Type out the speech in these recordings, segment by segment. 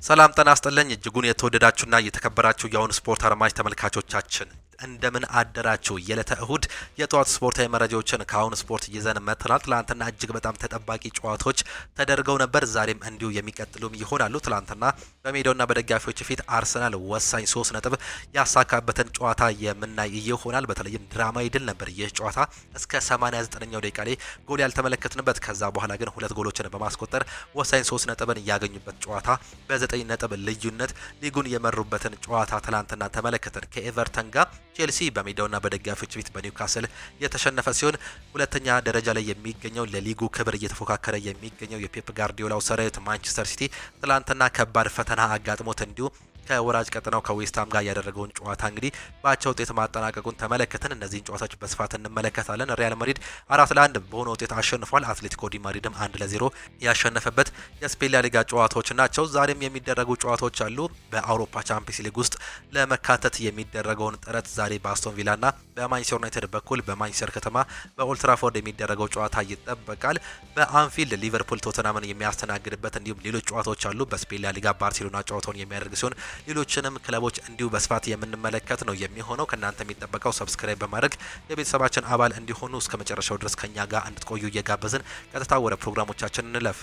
ሰላም ጤና ይስጥልኝ እጅጉን የተወደዳችሁና የተከበራችሁ የአሁን ስፖርት አድማጭ ተመልካቾቻችን እንደምን አደራችሁ። የዕለተ እሁድ የጧት ስፖርታዊ መረጃዎችን ከአሁን ስፖርት ይዘን መጥተናል። ትላንትና እጅግ በጣም ተጠባቂ ጨዋታዎች ተደርገው ነበር። ዛሬም እንዲሁ የሚቀጥሉም ይሆናሉ። ትላንትና በሜዳውና በደጋፊዎች ፊት አርሰናል ወሳኝ 3 ነጥብ ያሳካበትን ጨዋታ የምናይ ይሆናል። በተለይም ድራማዊ ድል ነበር ይህ ጨዋታ እስከ 89ኛው ደቂቃ ላይ ጎል ያልተመለከትንበት፣ ከዛ በኋላ ግን 2 ጎሎችን በማስቆጠር ወሳኝ 3 ነጥብን ያገኙበት ጨዋታ በ9 ነጥብ ልዩነት ሊጉን የመሩበትን ጨዋታ ትላንትና ተመለከትን። ከኤቨርተን ጋር ቼልሲ በሜዳውና በደጋፊዎች ፊት በኒውካስል የተሸነፈ ሲሆን ሁለተኛ ደረጃ ላይ የሚገኘው ለሊጉ ክብር እየተፎካከረ የሚገኘው የፔፕ ጋርዲዮላው ሰራዊት ማንቸስተር ሲቲ ትላንትና ከባድ ፈተና አጋጥሞት እንዲሁ ከወራጅ ቀጠናው ከዌስትሃም ጋር ያደረገውን ጨዋታ እንግዲህ በአቻ ውጤት ማጠናቀቁን ተመለከትን። እነዚህን ጨዋታዎች በስፋት እንመለከታለን። ሪያል ማድሪድ 4-1 በሆነ ውጤት አሸንፏል። አትሌቲኮ ዲ ማድሪድም 1-0 ያሸነፈበት የስፔን ላሊጋ ጨዋታዎች ናቸው። ዛሬም የሚደረጉ ጨዋታዎች አሉ። በአውሮፓ ቻምፒየንስ ሊግ ውስጥ ለመካተት የሚደረገውን ጥረት ዛሬ በአስቶን ቪላና በማንቸስተር ዩናይትድ በኩል በማንቸስተር ከተማ በኦልትራፎርድ የሚደረገው ጨዋታ ይጠበቃል። በአንፊልድ ሊቨርፑል ቶተናምን የሚያስተናግድበት እንዲሁም ሌሎች ጨዋታዎች አሉ። በስፔን ላሊጋ ባርሴሎና ጨዋታውን የሚያደርግ ሲሆን ሌሎችንም ክለቦች እንዲሁ በስፋት የምንመለከት ነው የሚሆነው። ከናንተ የሚጠበቀው ሰብስክራይብ በማድረግ የቤተሰባችን አባል እንዲሆኑ እስከ መጨረሻው ድረስ ከኛ ጋር እንድትቆዩ እየጋበዝን ቀጥታ ወደ ፕሮግራሞቻችን እንለፍ።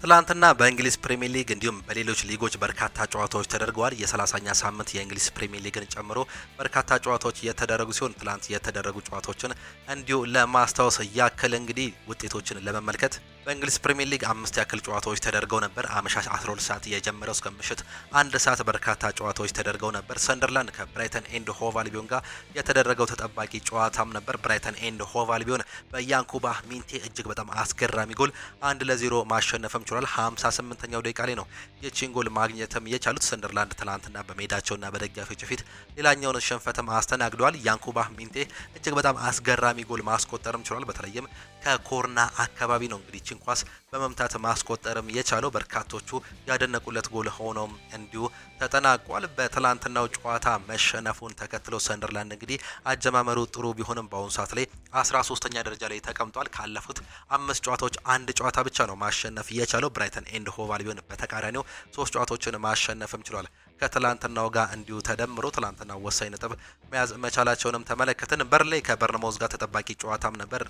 ትላንትና በእንግሊዝ ፕሪሚየር ሊግ እንዲሁም በሌሎች ሊጎች በርካታ ጨዋታዎች ተደርገዋል። የ30ኛ ሳምንት የእንግሊዝ ፕሪሚየር ሊግን ጨምሮ በርካታ ጨዋታዎች የተደረጉ ሲሆን ትላንት የተደረጉ ጨዋታዎችን እንዲሁ ለማስታወስ ያክል እንግዲህ ውጤቶችን ለመመልከት በእንግሊዝ ፕሪሚየር ሊግ 5 ያክል ጨዋታዎች ተደርገው ነበር። አመሻሽ 12 ሰዓት የጀመረው እስከ ምሽት 1 ሰዓት በርካታ ጨዋታዎች ተደርገው ነበር። ሰንደርላንድ ከብራይተን ኤንድ ሆቭ አልቢዮን ጋር የተደረገው ተጠባቂ ጨዋታም ነበር። ብራይተን ኤንድ ሆቭ አልቢዮን በያንኩባ ሚንቴ እጅግ በጣም አስገራሚ ጎል 1-0 ማሸነፍም ችሏል። 58ኛው ደቂቃ ላይ ነው የቺን ጎል ማግኘትም የቻሉት። ሰንደርላንድ ትላንትና በሜዳቸውና በደጋፊዎች ፊት ሌላኛውን ሽንፈትም አስተናግደዋል። ያንኩባ ሚንቴ እጅግ በጣም አስገራሚ ጎል ማስቆጠርም ችሏል። በተለይም ከኮርና አካባቢ ነው እንግዲህ ኳስ በመምታት ማስቆጠርም የቻለው በርካቶቹ ያደነቁለት ጎል ሆኖም እንዲሁ ተጠናቋል። በትላንትናው ጨዋታ መሸነፉን ተከትሎ ሰንደርላንድ እንግዲህ አጀማመሩ ጥሩ ቢሆንም በአሁኑ ሰዓት ላይ 13ኛ ደረጃ ላይ ተቀምጧል። ካለፉት 5 ጨዋታዎች 1 ጨዋታ ብቻ ነው ማሸነፍ የቻለው። ብራይተን ኤንድ ሆቭ አልቢዮን በተቃራኒው 3 ጨዋታዎችን ማሸነፍም ችሏል። ከትላንትናው ጋር እንዲሁ ተደምሮ ትላንትና ወሳኝ ነጥብ መያዝ መቻላቸውንም ተመለከትን። በርንሌይ ከበርንማውዝ ጋር ተጠባቂ ጨዋታም ነበር።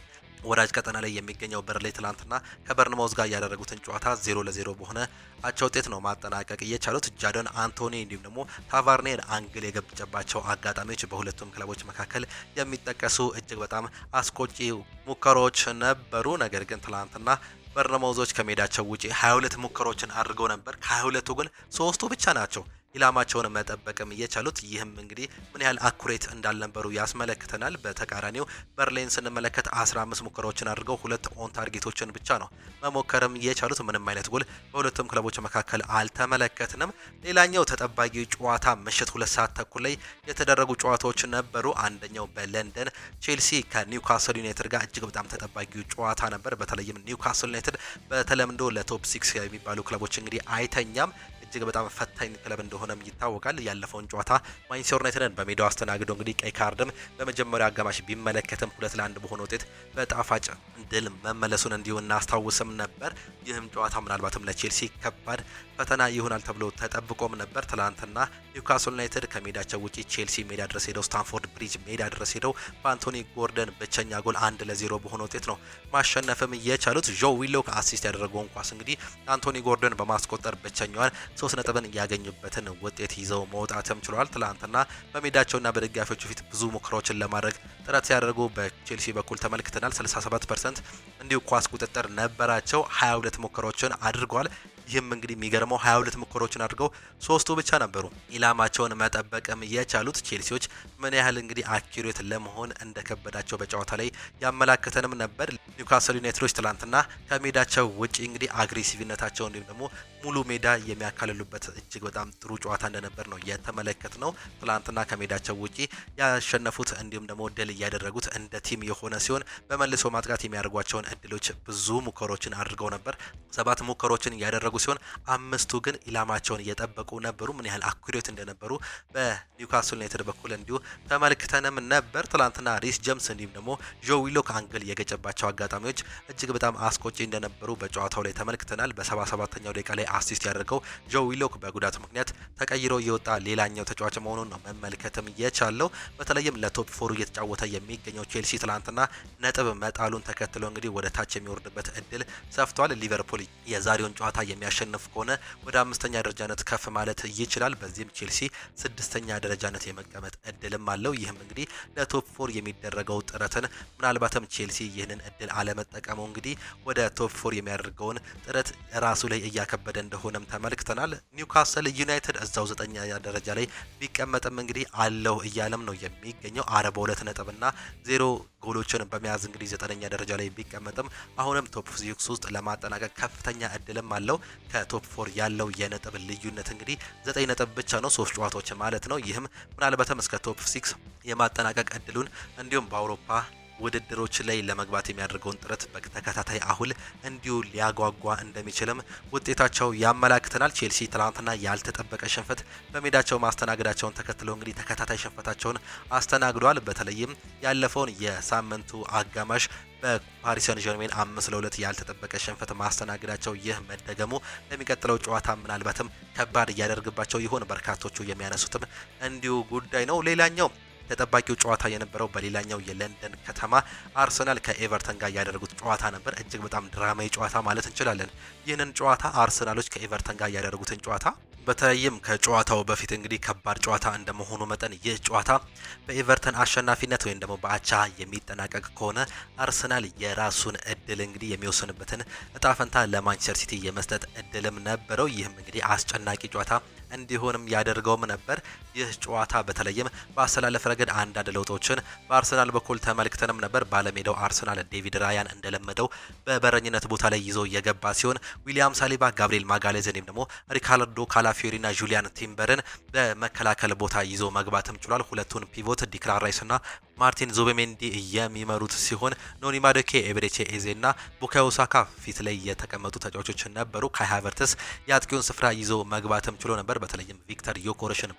ወራጅ ቀጠና ላይ የሚገኘው በርንሌይ ትላንትና ከበርንማውዝ ጋር ያደረጉትን ጨዋታ 0-0 በሆነ አቻ ውጤት ነው ማጠናቀቅ የቻሉት። ጃዶን አንቶኒ እንዲሁም ደግሞ ታቫርኔር አንግል የገጨባቸው አጋጣሚዎች በሁለቱም ክለቦች መካከል የሚጠቀሱ እጅግ በጣም አስቆጪ ሙከራዎች ነበሩ። ነገር ግን ትላንትና በርንማውዞች ከሜዳቸው ውጪ 22 ሙከራዎችን አድርገው ነበር። ከ22ቱ ግን 3ቱ ብቻ ናቸው ኢላማቸውን መጠበቅም የቻሉት። ይህም እንግዲህ ምን ያህል አኩሬት እንዳልነበሩ ያስመለክተናል። በተቃራኒው በርንሌይን ስንመለከት 15 ሙከራዎችን አድርገው 2 ኦን ታርጌቶችን ብቻ ነው መሞከርም የቻሉት። ምንም አይነት ጎል በሁለቱም ክለቦች መካከል አልተመለከትንም። ሌላኛው ተጠባቂ ጨዋታ ምሽት 2 ሰዓት ተኩል ላይ የተደረጉ ጨዋታዎች ነበሩ። አንደኛው በለንደን ቼልሲ ከኒውካስል ዩናይትድ ጋር እጅግ በጣም ተጠባቂ ጨዋታ ነበር። በተለይም ኒውካስል ዩናይትድ በተለምዶ ለቶፕ 6 የሚባሉ ክለቦች እንግዲህ አይተኛም። እጅግ በጣም ፈታኝ ክለብ እንደሆነም ይታወቃል። ያለፈውን ጨዋታ ማንቸስተር ዩናይትድን በሜዳው አስተናግዶ እንግዲህ ቀይ ካርድም በመጀመሪያው አጋማሽ ቢመለከትም 2-1 በሆነ ውጤት በጣፋጭ ድል መመለሱን እንዲሁ እናስታውስም ነበር። ይህም ጨዋታ ምናልባትም ለቼልሲ ከባድ ፈተና ይሆናል ተብሎ ተጠብቆም ነበር። ትላንትና ኒውካስል ዩናይትድ ከሜዳቸው ውጪ ቼልሲ ሜዳ ድረስ ሄደው ስታንፎርድ ብሪጅ ሜዳ ድረስ ሄደው በአንቶኒ ጎርደን ብቸኛ ጎል 1-0 በሆነ ውጤት ነው ማሸነፍም የቻሉት። ጆ ዊሎክ አሲስት ያደረገውን ኳስ እንግዲህ አንቶኒ ጎርደን በማስቆጠር ብቸኛዋን 3 ነጥብን ያገኙበትን ውጤት ይዘው መውጣትም ችሏል። ትላንትና በሜዳቸውና በደጋፊዎቹ ፊት ብዙ ሙከራዎችን ለማድረግ ጥረት ሲያደርጉ በቼልሲ በኩል ተመልክተናል። 67% እንዲሁ ኳስ ቁጥጥር ነበራቸው። 22 ሙከራዎችን አድርገዋል። ይህም እንግዲህ የሚገርመው 22 ሙከራዎችን አድርገው 3ቱ ብቻ ነበሩ ኢላማቸውን መጠበቅም የቻሉት። ቼልሲዎች ምን ያህል እንግዲህ አኪሬት ለመሆን እንደከበዳቸው በጨዋታ ላይ ያመላከተንም ነበር። ኒውካስል ዩናይትዶች ትላንትና ከሜዳቸው ውጪ እንግዲህ አግሬሲቭነታቸው እንዲሁም ደግሞ ሙሉ ሜዳ የሚያካልሉበት እጅግ በጣም ጥሩ ጨዋታ እንደነበር ነው የተመለከት ነው። ትላንትና ከሜዳቸው ውጪ ያሸነፉት እንዲሁም ደግሞ ድል እያደረጉት እንደ ቲም የሆነ ሲሆን በመልሶ ማጥቃት የሚያደርጓቸውን እድሎች ብዙ ሙከራዎችን አድርገው ነበር። 7 ሙከራዎችን ያደረጉ ሲሆን 5ቱ ግን ኢላማቸውን እየጠበቁ ነበሩ። ምን ያህል አኩሬት እንደነበሩ በኒውካስል ዩናይትድ በኩል እንዲሁ ተመልክተንም ነበር። ትላንትና ሪስ ጀምስ እንዲሁም ደግሞ ጆ ዊሎክ አንግል የገጨባቸው አጋጣሚዎች እጅግ በጣም አስቆጪ እንደነበሩ በጨዋታው ላይ ተመልክተናል። በ77ኛው ደቂቃ ላይ አሲስት ያደርገው ጆ ዊሎክ በጉዳት ምክንያት ተቀይሮ የወጣ ሌላኛው ተጫዋች መሆኑን ነው መመልከትም የቻለው። በተለይም ለቶፕ ፎሩ እየተጫወተ የሚገኘው ቼልሲ ትላንትና ነጥብ መጣሉን ተከትሎ እንግዲህ ወደ ታች የሚወርድበት እድል ሰፍቷል። ሊቨርፑል የዛሬውን ጨዋታ የሚያሸንፍ ከሆነ ወደ 5ኛ ደረጃነት ከፍ ማለት ይችላል። በዚህም ቼልሲ 6ኛ ደረጃነት የመቀመጥ እድልም አለው። ይህም እንግዲህ ለቶፕ ፎር የሚደረገው ጥረትን ምናልባትም ቼልሲ ይህንን እድል አለመጠቀሙ እንግዲህ ወደ ቶፕ ፎር የሚያደርገውን ጥረት ራሱ ላይ እያከበደ እንደሆነም ተመልክተናል። ኒውካስል ዩናይትድ እዛው 9ኛ ደረጃ ላይ ቢቀመጥም እንግዲህ አለው እያለም ነው የሚገኘው 42 ነጥብና 0 ጎሎችን በመያዝ እንግዲህ 9ኛ ደረጃ ላይ ቢቀመጥም አሁንም ቶፕ 6 ውስጥ ለማጠናቀቅ ከፍተኛ እድልም አለው። ከቶፕ 4 ያለው የነጥብ ልዩነት እንግዲህ 9 ነጥብ ብቻ ነው፣ 3 ጨዋታዎች ማለት ነው። ይህም ምናልባትም እስከ ቶፕ 6 የማጠናቀቅ እድሉን እንዲሁም በአውሮፓ ውድድሮች ላይ ለመግባት የሚያደርገውን ጥረት በተከታታይ አሁን እንዲሁ ሊያጓጓ እንደሚችልም ውጤታቸው ያመላክተናል። ቼልሲ ትላንትና ያልተጠበቀ ሽንፈት በሜዳቸው ማስተናገዳቸውን ተከትሎ እንግዲህ ተከታታይ ሽንፈታቸውን አስተናግዷል። በተለይም ያለፈውን የሳምንቱ አጋማሽ በፓሪስ ሰን ዠርሜን 5-2 ያልተጠበቀ ሽንፈት ማስተናገዳቸው ይህ መደገሙ ለሚቀጥለው ጨዋታ ምናልባትም ከባድ እያደርግባቸው ይሆን በርካቶቹ የሚያነሱትም እንዲሁ ጉዳይ ነው። ሌላኛው ተጠባቂው ጨዋታ የነበረው በሌላኛው የለንደን ከተማ አርሰናል ከኤቨርተን ጋር ያደረጉት ጨዋታ ነበር። እጅግ በጣም ድራማዊ ጨዋታ ማለት እንችላለን። ይህንን ጨዋታ አርሰናሎች ከኤቨርተን ጋር ያደረጉትን ጨዋታ በተለይም ከጨዋታው በፊት እንግዲህ ከባድ ጨዋታ እንደመሆኑ መጠን ይህ ጨዋታ በኤቨርተን አሸናፊነት ወይም ደግሞ በአቻ የሚጠናቀቅ ከሆነ አርሰናል የራሱን እድል እንግዲህ የሚወስንበትን እጣ ፈንታ ለማንቸስተር ሲቲ የመስጠት እድልም ነበረው። ይህም እንግዲህ አስጨናቂ ጨዋታ እንዲሆንም ያደርገውም ነበር። ይህ ጨዋታ በተለይም በአሰላለፍ ረገድ አንዳንድ ለውጦችን በአርሰናል በኩል ተመልክተንም ነበር። ባለሜዳው አርሰናል ዴቪድ ራያን እንደለመደው በበረኝነት ቦታ ላይ ይዞ የገባ ሲሆን ዊሊያም ሳሊባ፣ ጋብሪኤል ማጋሌዝን ወይም ደግሞ ሪካርዶ ካላፊዮሪና ጁሊያን ቲምበርን በመከላከል ቦታ ይዞ መግባትም ችሏል። ሁለቱን ፒቮት ዲክላን ራይስና ማርቲን ዙቤሜንዲ የሚመሩት ሲሆን ኖኒ ማዱኬ፣ ኤቤሬቺ ኤዜና ቡካዮ ሳካ ፊት ላይ የተቀመጡ ተጫዋቾች ነበሩ። ካይ ሃቨርትስ የአጥቂውን ስፍራ ይዞ መግባትም ችሎ ነበር። በተለይም ቪክተር ዮኮሬሽን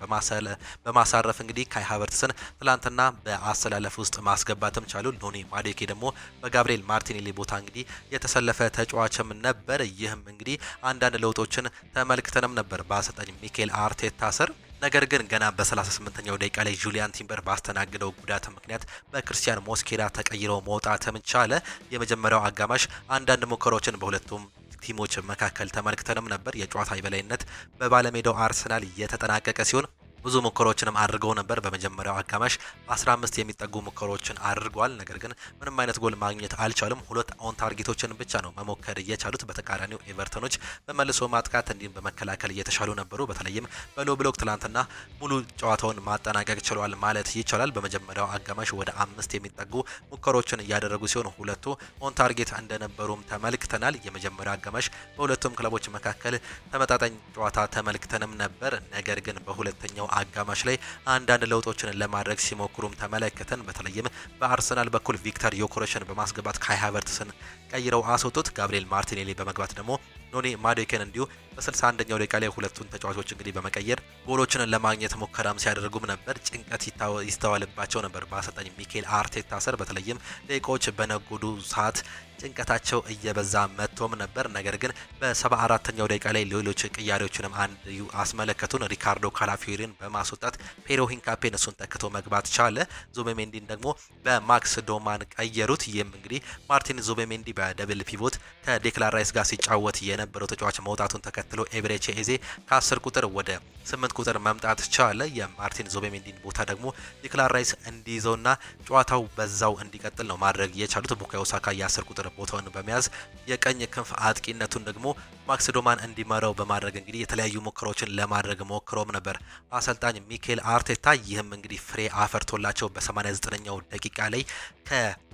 በማሳረፍ እንግዲህ ካይ ሃቨርትስን ትላንትና በአሰላለፍ ውስጥ ማስገባትም ቻሉ። ኖኒ ማዱኬ ደግሞ በጋብሪኤል ማርቲኔሊ ቦታ እንግዲህ የተሰለፈ ተጫዋችም ነበር። ይህም እንግዲህ አንዳንድ ለውጦችን ተመልክተንም ነበር በአሰልጣኝ ሚኬል አርቴታ ስር። ነገር ግን ገና በ38ኛው ደቂቃ ላይ ጁሊያን ቲምበር ባስተናገደው ጉዳት ምክንያት በክርስቲያን ሞስኬራ ተቀይረው መውጣትም ቻለ። የመጀመሪያው አጋማሽ አንዳንድ ሙከራዎችን በሁለቱም ቲሞች መካከል ተመልክተንም ነበር። የጨዋታ የበላይነት በባለሜዳው አርሰናል የተጠናቀቀ ሲሆን ብዙ ሙከራዎችንም አድርገው ነበር። በመጀመሪያው አጋማሽ 15 የሚጠጉ ሙከራዎችን አድርጓል። ነገር ግን ምንም አይነት ጎል ማግኘት አልቻሉም። 2 ኦን ታርጌቶችን ብቻ ነው መሞከር እየቻሉት። በተቃራኒው ኤቨርተኖች በመልሶ ማጥቃት እንዲሁም በመከላከል እየተሻሉ ነበሩ። በተለይም በሎ ብሎክ ትላንትና ሙሉ ጨዋታውን ማጠናቀቅ ችሏል ማለት ይቻላል። በመጀመሪያው አጋማሽ ወደ 5 የሚጠጉ ሙከራዎችን እያደረጉ ሲሆን 2ቱ ኦን ታርጌት እንደነበሩም ተመልክተናል። የመጀመሪያው አጋማሽ በሁለቱም ክለቦች መካከል ተመጣጣኝ ጨዋታ ተመልክተንም ነበር። ነገር ግን በሁለተኛው አጋማሽ ላይ አንዳንድ ለውጦችን ለማድረግ ሲሞክሩም ተመለከተን። በተለይም በአርሰናል በኩል ቪክተር ዮኮሬሽን በማስገባት ካይ ሃቨርትስን ቀይረው አስወጡት። ጋብሪኤል ማርቲኔሊ በመግባት ደግሞ ኖኒ ማዱኬን እንዲሁ በ61ኛው ደቂቃ ላይ ሁለቱን ተጫዋቾች እንግዲህ በመቀየር ጎሎችን ለማግኘት ሙከራም ሲያደርጉም ነበር። ጭንቀት ይስተዋልባቸው ነበር በአሰልጣኝ ሚኬል አርቴታ ስር። በተለይም ደቂቃዎች በነጎዱ ሰዓት ጭንቀታቸው እየበዛ መጥቶም ነበር። ነገር ግን በ74ኛው ደቂቃ ላይ ሌሎች ቅያሬዎችንም አንድ አስመለከቱን። ሪካርዶ ካላፊዮሪን በማስወጣት ፔሮ ሂንካፔን እሱን ተክቶ መግባት ቻለ። ዙቤሜንዲን ደግሞ በማክስ ዶማን ቀየሩት። ይህም እንግዲህ ማርቲን ዙቤሜንዲ በደብል ፒቮት ከዴክላን ራይስ ጋር ሲጫወት የነበረው ተጫዋች መውጣቱን ተከትሎ ኤቤሬቺ ኤዜ ከ10 ቁጥር ወደ 8 ቁጥር መምጣት ቻለ። የማርቲን ዙቤሜንዲን ቦታ ደግሞ ዴክላን ራይስ እንዲይዘውና ጨዋታው በዛው እንዲቀጥል ነው ማድረግ የቻሉት። ቡካዮ ሳካ የ10 ቁጥር ቦታውን በመያዝ የቀኝ ክንፍ አጥቂነቱን ደግሞ ማክስ ዶማን እንዲመራው በማድረግ እንግዲህ የተለያዩ ሙከራዎችን ለማድረግ ሞክሮም ነበር አሰልጣኝ ሚኬል አርቴታ። ይህም እንግዲህ ፍሬ አፈርቶላቸው በ89ኛው ደቂቃ ላይ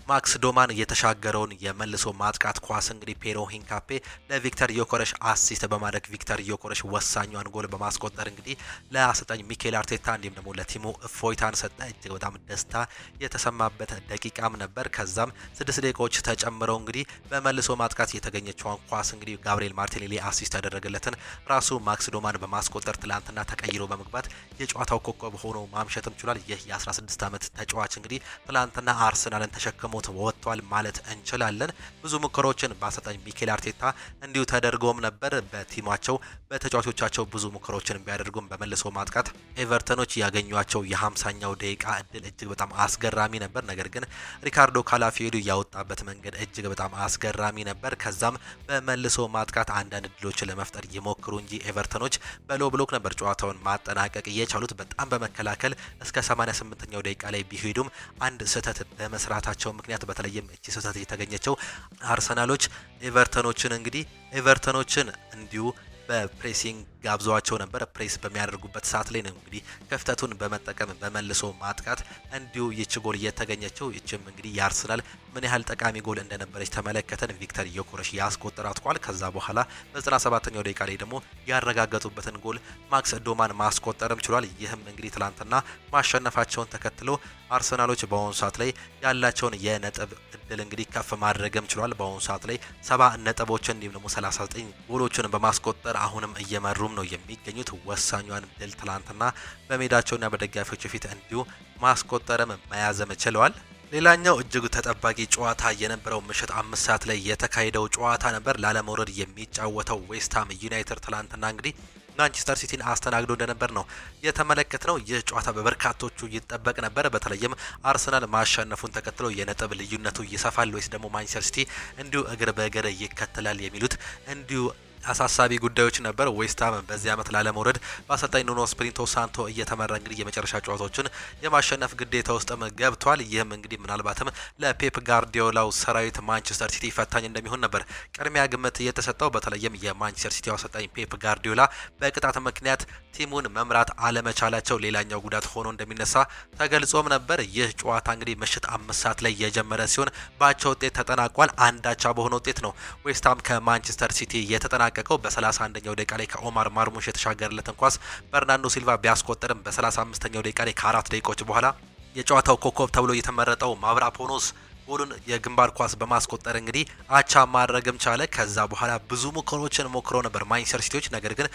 ማክስ ዶማን የተሻገረውን የመልሶ ማጥቃት ኳስ እንግዲህ ፔሮ ሂንካፔ ለቪክተር ዮኮሬሽ አሲስት በማድረግ ቪክተር ዮኮሬሽ ወሳኛውን ጎል በማስቆጠር እንግዲህ ለአሰልጣኝ ሚኬል አርቴታ እንዲሁም ደግሞ ለቲሙ እፎይታን ሰጠ። እጅግ በጣም ደስታ የተሰማበት ደቂቃም ነበር። ከዛም 6 ደቂቃዎች ተጨምረው እንግዲህ በመልሶ ማጥቃት የተገኘችውን ኳስ እንግዲህ ጋብሪኤል ማርቲኔሊ አሲስት ያደረገለትን ራሱ ማክስ ዶማን በማስቆጠር ትላንትና ተቀይሮ በመግባት የጨዋታው ኮከብ ሆኖ ማምሸትም ችሏል። ይህ የ16 ዓመት ተጫዋች እንግዲህ ትላንትና አርሰናልን ተሸክሞ ተጠቅመውት ወጥቷል ማለት እንችላለን። ብዙ ሙከራዎችን በአሰልጣኝ ሚኬል አርቴታ እንዲሁ ተደርጎም ነበር። በቲማቸው በተጫዋቾቻቸው ብዙ ሙከራዎችን ቢያደርጉም በመልሶ ማጥቃት ኤቨርተኖች ያገኟቸው የ50ኛው ደቂቃ እድል እጅግ በጣም አስገራሚ ነበር። ነገር ግን ሪካርዶ ካላፊዮሪ ያወጣበት መንገድ እጅግ በጣም አስገራሚ ነበር። ከዛም በመልሶ ማጥቃት አንዳንድ እድሎችን ለመፍጠር ይሞክሩ እንጂ ኤቨርተኖች በሎ ብሎክ ነበር ጨዋታውን ማጠናቀቅ የቻሉት። በጣም በመከላከል እስከ 88ኛው ደቂቃ ላይ ቢሄዱም አንድ ስህተት በመስራታቸው ምክንያት በተለይም እቺ ስህተት የተገኘችው አርሰናሎች ኤቨርተኖችን እንዲሁ በፕሬሲንግ ጋብዟቸው ነበር። ፕሬስ በሚያደርጉበት ሰዓት ላይ ነው እንግዲህ ክፍተቱን በመጠቀም በመልሶ ማጥቃት እንዲሁ ይች ጎል እየተገኘችው። ይችም እንግዲህ የአርሰናል ምን ያህል ጠቃሚ ጎል እንደነበረች ተመለከተን። ቪክተር ዮኮረሽ ያስቆጠራት ኳል ከዛ በኋላ በ97ኛው ደቂቃ ላይ ደግሞ ያረጋገጡበትን ጎል ማክስ ዶማን ማስቆጠርም ችሏል። ይህም እንግዲህ ትላንትና ማሸነፋቸውን ተከትሎ አርሰናሎች በአሁኑ ሰዓት ላይ ያላቸውን የነጥብ እድል እንግዲህ ከፍ ማድረግም ችሏል። በአሁኑ ሰዓት ላይ 70 ነጥቦችን እንዲሁም ደግሞ 39 ጎሎችን በማስቆጠር አሁንም እየመሩ ነው የሚገኙት። ወሳኛን ድል ትላንትና በሜዳቸውና በደጋፊዎች ፊት እንዲሁ ማስቆጠርም መያዝም ችለዋል። ሌላኛው እጅግ ተጠባቂ ጨዋታ የነበረው ምሽት 5 ሰዓት ላይ የተካሄደው ጨዋታ ነበር። ላለመውረድ የሚጫወተው ዌስትሃም ዩናይትድ ትላንትና እንግዲህ ማንቸስተር ሲቲን አስተናግዶ እንደነበር ነው የተመለከትነው። ይህ ጨዋታ በበርካቶቹ ይጠበቅ ነበር። በተለይም አርሰናል ማሸነፉን ተከትሎ የነጥብ ልዩነቱ ይሰፋል ወይስ ደግሞ ማንቸስተር ሲቲ እንዲሁ እግር በእግር ይከተላል የሚሉት እንዲሁ አሳሳቢ ጉዳዮች ነበር። ዌስትሃም በዚህ ዓመት ላለመውረድ በአሰልጣኝ ኑኖ ስፕሪንቶ ሳንቶ እየተመራ እንግዲህ የመጨረሻ ጨዋታዎችን የማሸነፍ ግዴታ ውስጥም ገብቷል። ይህም እንግዲህ ምናልባትም ለፔፕ ጋርዲዮላው ሰራዊት ማንቸስተር ሲቲ ፈታኝ እንደሚሆን ነበር ቅድሚያ ግምት እየተሰጠው። በተለይም የማንቸስተር ሲቲ አሰልጣኝ ፔፕ ጋርዲዮላ በቅጣት ምክንያት ቲሙን መምራት አለመቻላቸው ሌላኛው ጉዳት ሆኖ እንደሚነሳ ተገልጾም ነበር። ይህ ጨዋታ እንግዲህ ምሽት 5 ሰዓት ላይ የጀመረ ሲሆን በአቻ ውጤት ተጠናቋል። አንዳቻ በሆነ ውጤት ነው ዌስትሃም ከማንቸስተር ሲቲ የተጠናቀቀው። በ31ኛው ደቂቃ ላይ ከኦማር ማርሙሽ የተሻገረለትን ኳስ በርናንዶ ሲልቫ ቢያስቆጠርም በ35ኛው ደቂቃ ላይ ከ4 ደቂቃዎች በኋላ የጨዋታው ኮከብ ተብሎ የተመረጠው ማብራፖኖስ ጎሉን የግንባር ኳስ በማስቆጠር እንግዲህ አቻ ማድረግም ቻለ። ከዛ በኋላ ብዙ ሙከራዎችን ሞክረው ነበር ማንቸስተር ሲቲዎች። ነገር ግን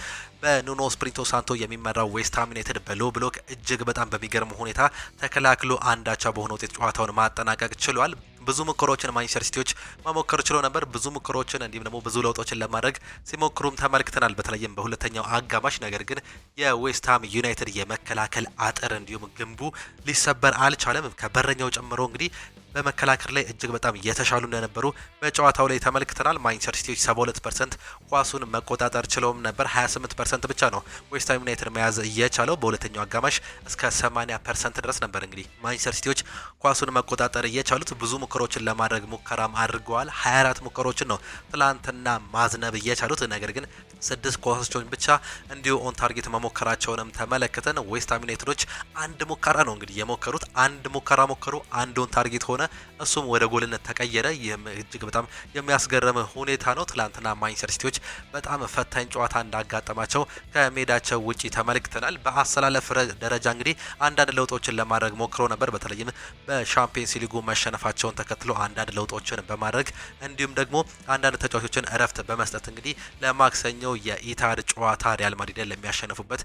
በኑኖ ስፕሪንቶ ሳንቶ የሚመራው ዌስትሃም ዩናይትድ በሎ ብሎክ እጅግ በጣም በሚገርም ሁኔታ ተከላክሎ አንዳቻ በሆነ ውጤት ጨዋታውን ማጠናቀቅ ችሏል። ብዙ ሙከራዎችን ማንቸስተር ሲቲዎች መሞከር ችለው ነበር። ብዙ ሙከራዎችን እንዲሁም ደግሞ ብዙ ለውጦችን ለማድረግ ሲሞክሩም ተመልክተናል በተለይም በሁለተኛው አጋማሽ። ነገር ግን የዌስትሃም ዩናይትድ የመከላከል አጥር እንዲሁም ግንቡ ሊሰበር አልቻለም። ከበረኛው ጨምሮ እንግዲህ በመከላከል ላይ እጅግ በጣም የተሻሉ እንደነበሩ በጨዋታው ላይ ተመልክተናል። ማንቸስተር ሲቲዎች 72% ኳሱን መቆጣጠር ችለውም ነበር። 28% ብቻ ነው ዌስትሃም ዩናይትድ መያዝ እየቻለው። በሁለተኛው አጋማሽ እስከ 80% ድረስ ነበር እንግዲህ ማንቸስተር ሲቲዎች ኳሱን መቆጣጠር እየቻሉት። ብዙ ሙከራዎችን ለማድረግ ሙከራም አድርገዋል። 24 ሙከራዎችን ነው ትላንትና ማዝነብ እየቻሉት። ነገር ግን 6 ኳሶችን ብቻ እንዲሁ ኦን ታርጌት መሞከራቸውንም ተመለከተን። ዌስትሃም ዩናይትዶች አንድ ሙከራ ነው እንግዲህ የሞከሩት። አንድ ሙከራ ሞከሩ፣ አንድ ኦን ታርጌት ሆነ፣ እሱም ወደ ጎልነት ተቀየረ። ይህም እጅግ በጣም የሚያስገርም ሁኔታ ነው። ትላንትና ማንቸስተር ሲቲዎች በጣም ፈታኝ ጨዋታ እንዳጋጠማቸው ከሜዳቸው ውጪ ተመልክተናል። በአሰላለፍ ደረጃ እንግዲህ አንዳንድ ለውጦችን ለማድረግ ሞክረው ነበር። በተለይም በሻምፒየንስ ሊጉ መሸነፋቸውን ተከትሎ አንዳንድ ለውጦችን በማድረግ እንዲሁም ደግሞ አንዳንድ ተጫዋቾችን እረፍት በመስጠት እንግዲህ ለማክሰኞው የኢታድ ጨዋታ ሪያል ማድሪድን ለሚያሸንፉበት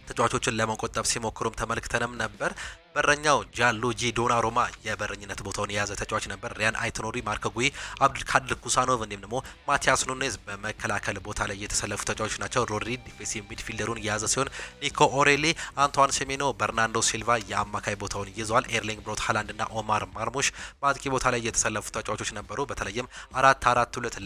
ተጫዋቾችን ለመቆጠብ ሲሞክሩም ተመልክተንም ነበር። በረኛው ጃንሉጂ ዶናሩማ የበረኝነት ቦታውን የያዘ ተጫዋች ነበር። ሪያን አይቶኖሪ፣ ማርኮ ጉይ፣ አብዱልካድር ኩሳኖቭ እንዲሁም ደግሞ ማቲያስ ኑኔዝ በመከላከል ቦታ ላይ የተሰለፉ ተጫዋቾች ናቸው። ሮድሪ ዲፌንሲቭ ሚድፊልደሩን የያዘ ሲሆን ኒኮ ኦሬሊ፣ አንቷን ሴሜኖ፣ በርናንዶ ሲልቫ የአማካይ ቦታውን ይዘዋል። ኤርሊንግ ብሮት ሃላንድ እና ኦማር ማርሙሽ በአጥቂ ቦታ ላይ የተሰለፉ ተጫዋቾች ነበሩ። በተለይም 4-4-2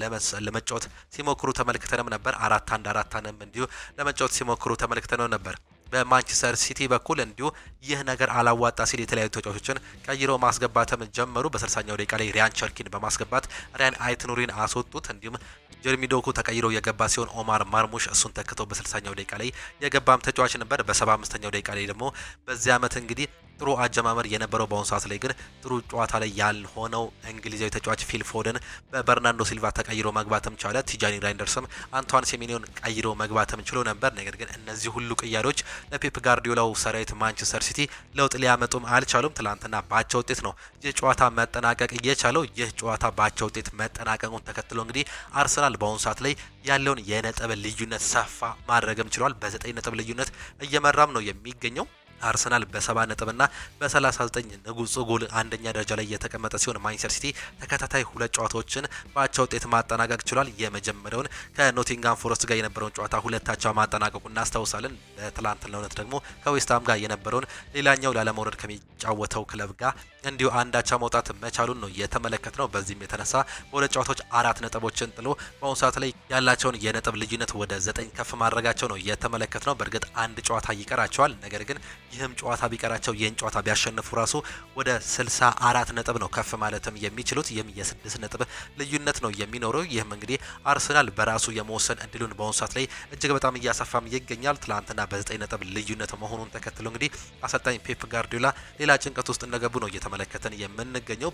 ለመጫወት ሲሞክሩ ተመልክተንም ነበር። 4-1-4-1 እንዲሁ ለመጫወት ሲሞክሩ ተመልክተነው ነበር። በማንቸስተር ሲቲ በኩል እንዲሁ ይህ ነገር አላዋጣ ሲል የተለያዩ ተጫዋቾችን ቀይሮ ማስገባትም ጀመሩ። በ60ኛው ደቂቃ ላይ ሪያን ቸርኪን በማስገባት ሪያን አይትኑሪን አስወጡት። እንዲሁም ጀርሚ ዶኩ ተቀይሮ የገባ ሲሆን ኦማር ማርሙሽ እሱን ተክቶ በ60ኛው ደቂቃ ላይ የገባም ተጫዋች ነበር። በ75ኛው ደቂቃ ላይ ደግሞ በዚህ ዓመት እንግዲህ ጥሩ አጀማመር የነበረው በአሁኑ ሰዓት ላይ ግን ጥሩ ጨዋታ ላይ ያልሆነው እንግሊዛዊ ተጫዋች ፊል ፎደን በበርናንዶ ሲልቫ ተቀይሮ መግባትም ቻለ። ቲጃኒ ራይንደርስም አንቷን ሴሜኒዮን ቀይሮ መግባትም ችሎ ነበር። ነገር ግን እነዚህ ሁሉ ቅያሬዎች ለፔፕ ጋርዲዮላው ሰራዊት ማንቸስተር ሲቲ ለውጥ ሊያመጡም አልቻሉም። ትላንትና ባቻ ውጤት ነው ይህ ጨዋታ መጠናቀቅ እየቻለው። ይህ ጨዋታ ባቻ ውጤት መጠናቀቁን ተከትሎ እንግዲህ አርሰናል በአሁኑ ሰዓት ላይ ያለውን የነጥብ ልዩነት ሰፋ ማድረግም ችሏል። በ9 ነጥብ ልዩነት እየመራም ነው የሚገኘው። አርሰናል በ70 ነጥብና በ39 ንጉስ ጎል አንደኛ ደረጃ ላይ የተቀመጠ ሲሆን ማንቸስተር ሲቲ ተከታታይ ሁለት ጨዋታዎችን በአቻ ውጤት ማጠናቀቅ ችሏል። የመጀመሪያውን ከኖቲንጋም ፎረስት ጋር የነበረውን ጨዋታ ሁለት አቻ ማጠናቀቁ እናስታውሳለን። በትላንትናው ዕለት ደግሞ ከዌስትሃም ጋር የነበረውን ሌላኛው ላለመውረድ ከሚጫወተው ክለብ ጋር እንዲሁ አንድ አቻ መውጣት መቻሉን ነው የተመለከትነው። በዚህም የተነሳ በሁለት ጨዋታዎች 4 ነጥቦችን ጥሎ በአሁኑ ሰዓት ላይ ያላቸውን የነጥብ ልዩነት ወደ 9 ከፍ ማድረጋቸው ነው የተመለከትነው። በእርግጥ አንድ ጨዋታ ይቀራቸዋል። ነገር ግን ይህም ጨዋታ ቢቀራቸው ይህን ጨዋታ ቢያሸንፉ ራሱ ወደ 64 ነጥብ ነው ከፍ ማለትም የሚችሉት። ይህም የ6 ነጥብ ልዩነት ነው የሚኖረው። ይህም እንግዲህ አርሰናል በራሱ የመወሰን እድሉን በአሁኑ ሰዓት ላይ እጅግ በጣም እያሰፋም ይገኛል። ትላንትና በ9 ነጥብ ልዩነት መሆኑን ተከትሎ እንግዲህ አሰልጣኝ ፔፕ ጋርዲዮላ ሌላ ጭንቀት ውስጥ እንደገቡ ነው እየተመለከተን የምንገኘው።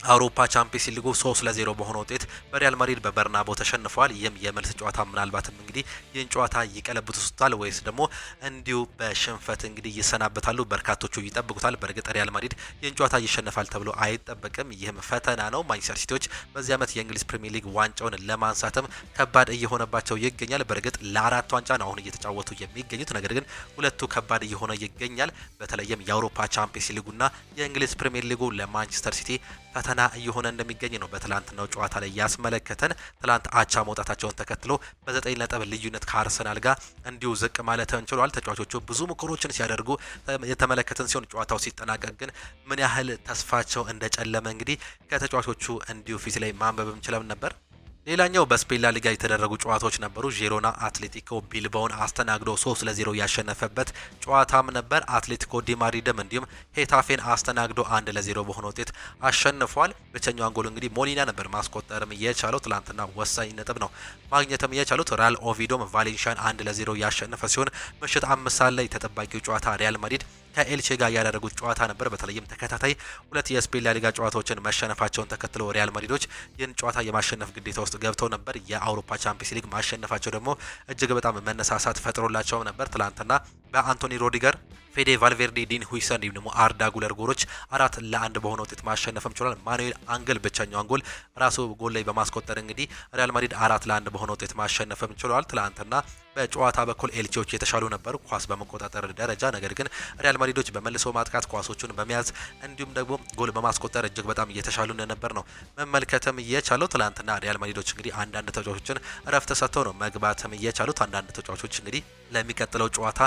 አውሮፓ ቻምፒየንስ ሊጉ 3-0 በሆነ ውጤት በሪያል ማድሪድ በበርናቦ ተሸንፈዋል። ይህም የመልስ ጨዋታ ምናልባትም እንግዲህ ይህን ጨዋታ ይቀለብቱታል ወይስ ደግሞ እንዲሁ በሽንፈት እንግዲህ ይሰናበታሉ በርካቶቹ ይጠብቁታል። በእርግጥ ሪያል ማድሪድ ይህን ጨዋታ ይሸነፋል ተብሎ አይጠበቅም። ይህም ፈተና ነው። ማንቸስተር ሲቲዎች በዚህ ዓመት የእንግሊዝ ፕሪሚየር ሊግ ዋንጫውን ለማንሳትም ከባድ እየሆነባቸው ይገኛል። በእርግጥ ለ4 ዋንጫ ነው አሁን እየተጫወቱ የሚገኙት። ነገር ግን ሁለቱ ከባድ እየሆነ ይገኛል። በተለይም የአውሮፓ ቻምፒየንስ ሊጉና የእንግሊዝ ፕሪሚየር ሊጉ ለማንቸስተር ሲቲ ፈተና እየሆነ እንደሚገኝ ነው በትላንትናው ጨዋታ ላይ ያስመለከተን። ትላንት አቻ መውጣታቸውን ተከትሎ በ9 ነጥብ ልዩነት ከአርሰናል ጋር እንዲሁ ዝቅ ማለት እንችሏል። ተጫዋቾቹ ብዙ ሙከራዎችን ሲያደርጉ የተመለከተን ሲሆን ጨዋታው ሲጠናቀቅ ግን ምን ያህል ተስፋቸው እንደጨለመ እንግዲህ ከተጫዋቾቹ እንዲሁ ፊት ላይ ማንበብም ችለን ነበር። ሌላኛው በስፔን ላ ሊጋ የተደረጉ ጨዋታዎች ነበሩ። ዢሮና አትሌቲኮ ቢልባውን አስተናግዶ 3-0 ያሸነፈበት ጨዋታም ነበር። አትሌቲኮ ዲ ማድሪድም እንዲሁም ሄታፌን አስተናግዶ 1-0 በሆነ ውጤት አሸንፏል። ብቸኛውን ጎል እንግዲህ ሞሊና ነበር ማስቆጠርም የቻለው። ትላንትና ወሳኝ ነጥብ ነው ማግኘትም የቻሉት። ሪያል ኦቪዶም ቫሌንሺያን 1-0 ያሸነፈ ሲሆን ምሽት 5 ሰዓት ላይ ተጠባቂው ጨዋታ ሪያል ማድሪድ ከኤልቼ ጋር ያደረጉት ጨዋታ ነበር። በተለይም ተከታታይ ሁለት የስፔን ላሊጋ ጨዋታዎችን መሸነፋቸውን ተከትሎ ሪያል ማድሪዶች ይህን ጨዋታ የማሸነፍ ግዴታ ውስጥ ገብተው ነበር። የአውሮፓ ቻምፒየንስ ሊግ ማሸነፋቸው ደግሞ እጅግ በጣም መነሳሳት ፈጥሮላቸው ነበር። ትላንትና በአንቶኒ ሮዲገር፣ ፌዴ ቫልቬርዴ፣ ዲን ሁይሰን እንዲሁም ደግሞ አርዳ ጉለር ጎሎች 4-1 በሆነ ውጤት ማሸነፍም ችሏል። ማኑኤል አንገል ብቸኛውን ጎል ራሱ ጎል ላይ በማስቆጠር እንግዲህ ሪያል ማድሪድ 4-1 በሆነ ውጤት ማሸነፍም ችሏል። ትላንትና በጨዋታ በኩል ኤልቼዎች የተሻሉ ነበሩ ኳስ በመቆጣጠር ደረጃ። ነገር ግን ሪያል ማድሪዶች በመልሶ ማጥቃት ኳሶቹን በመያዝ እንዲሁም ደግሞ ጎል በማስቆጠር እጅግ በጣም እየተሻሉ እንደነበር ነው መመልከትም እየቻለው። ትላንትና ሪያል ማድሪዶች እንግዲህ አንዳንድ ተጫዋቾችን እረፍት ሰጥተው ነው መግባትም እየቻሉት። አንዳንድ ተጫዋቾች እንግዲህ ለሚቀጥለው ጨዋታ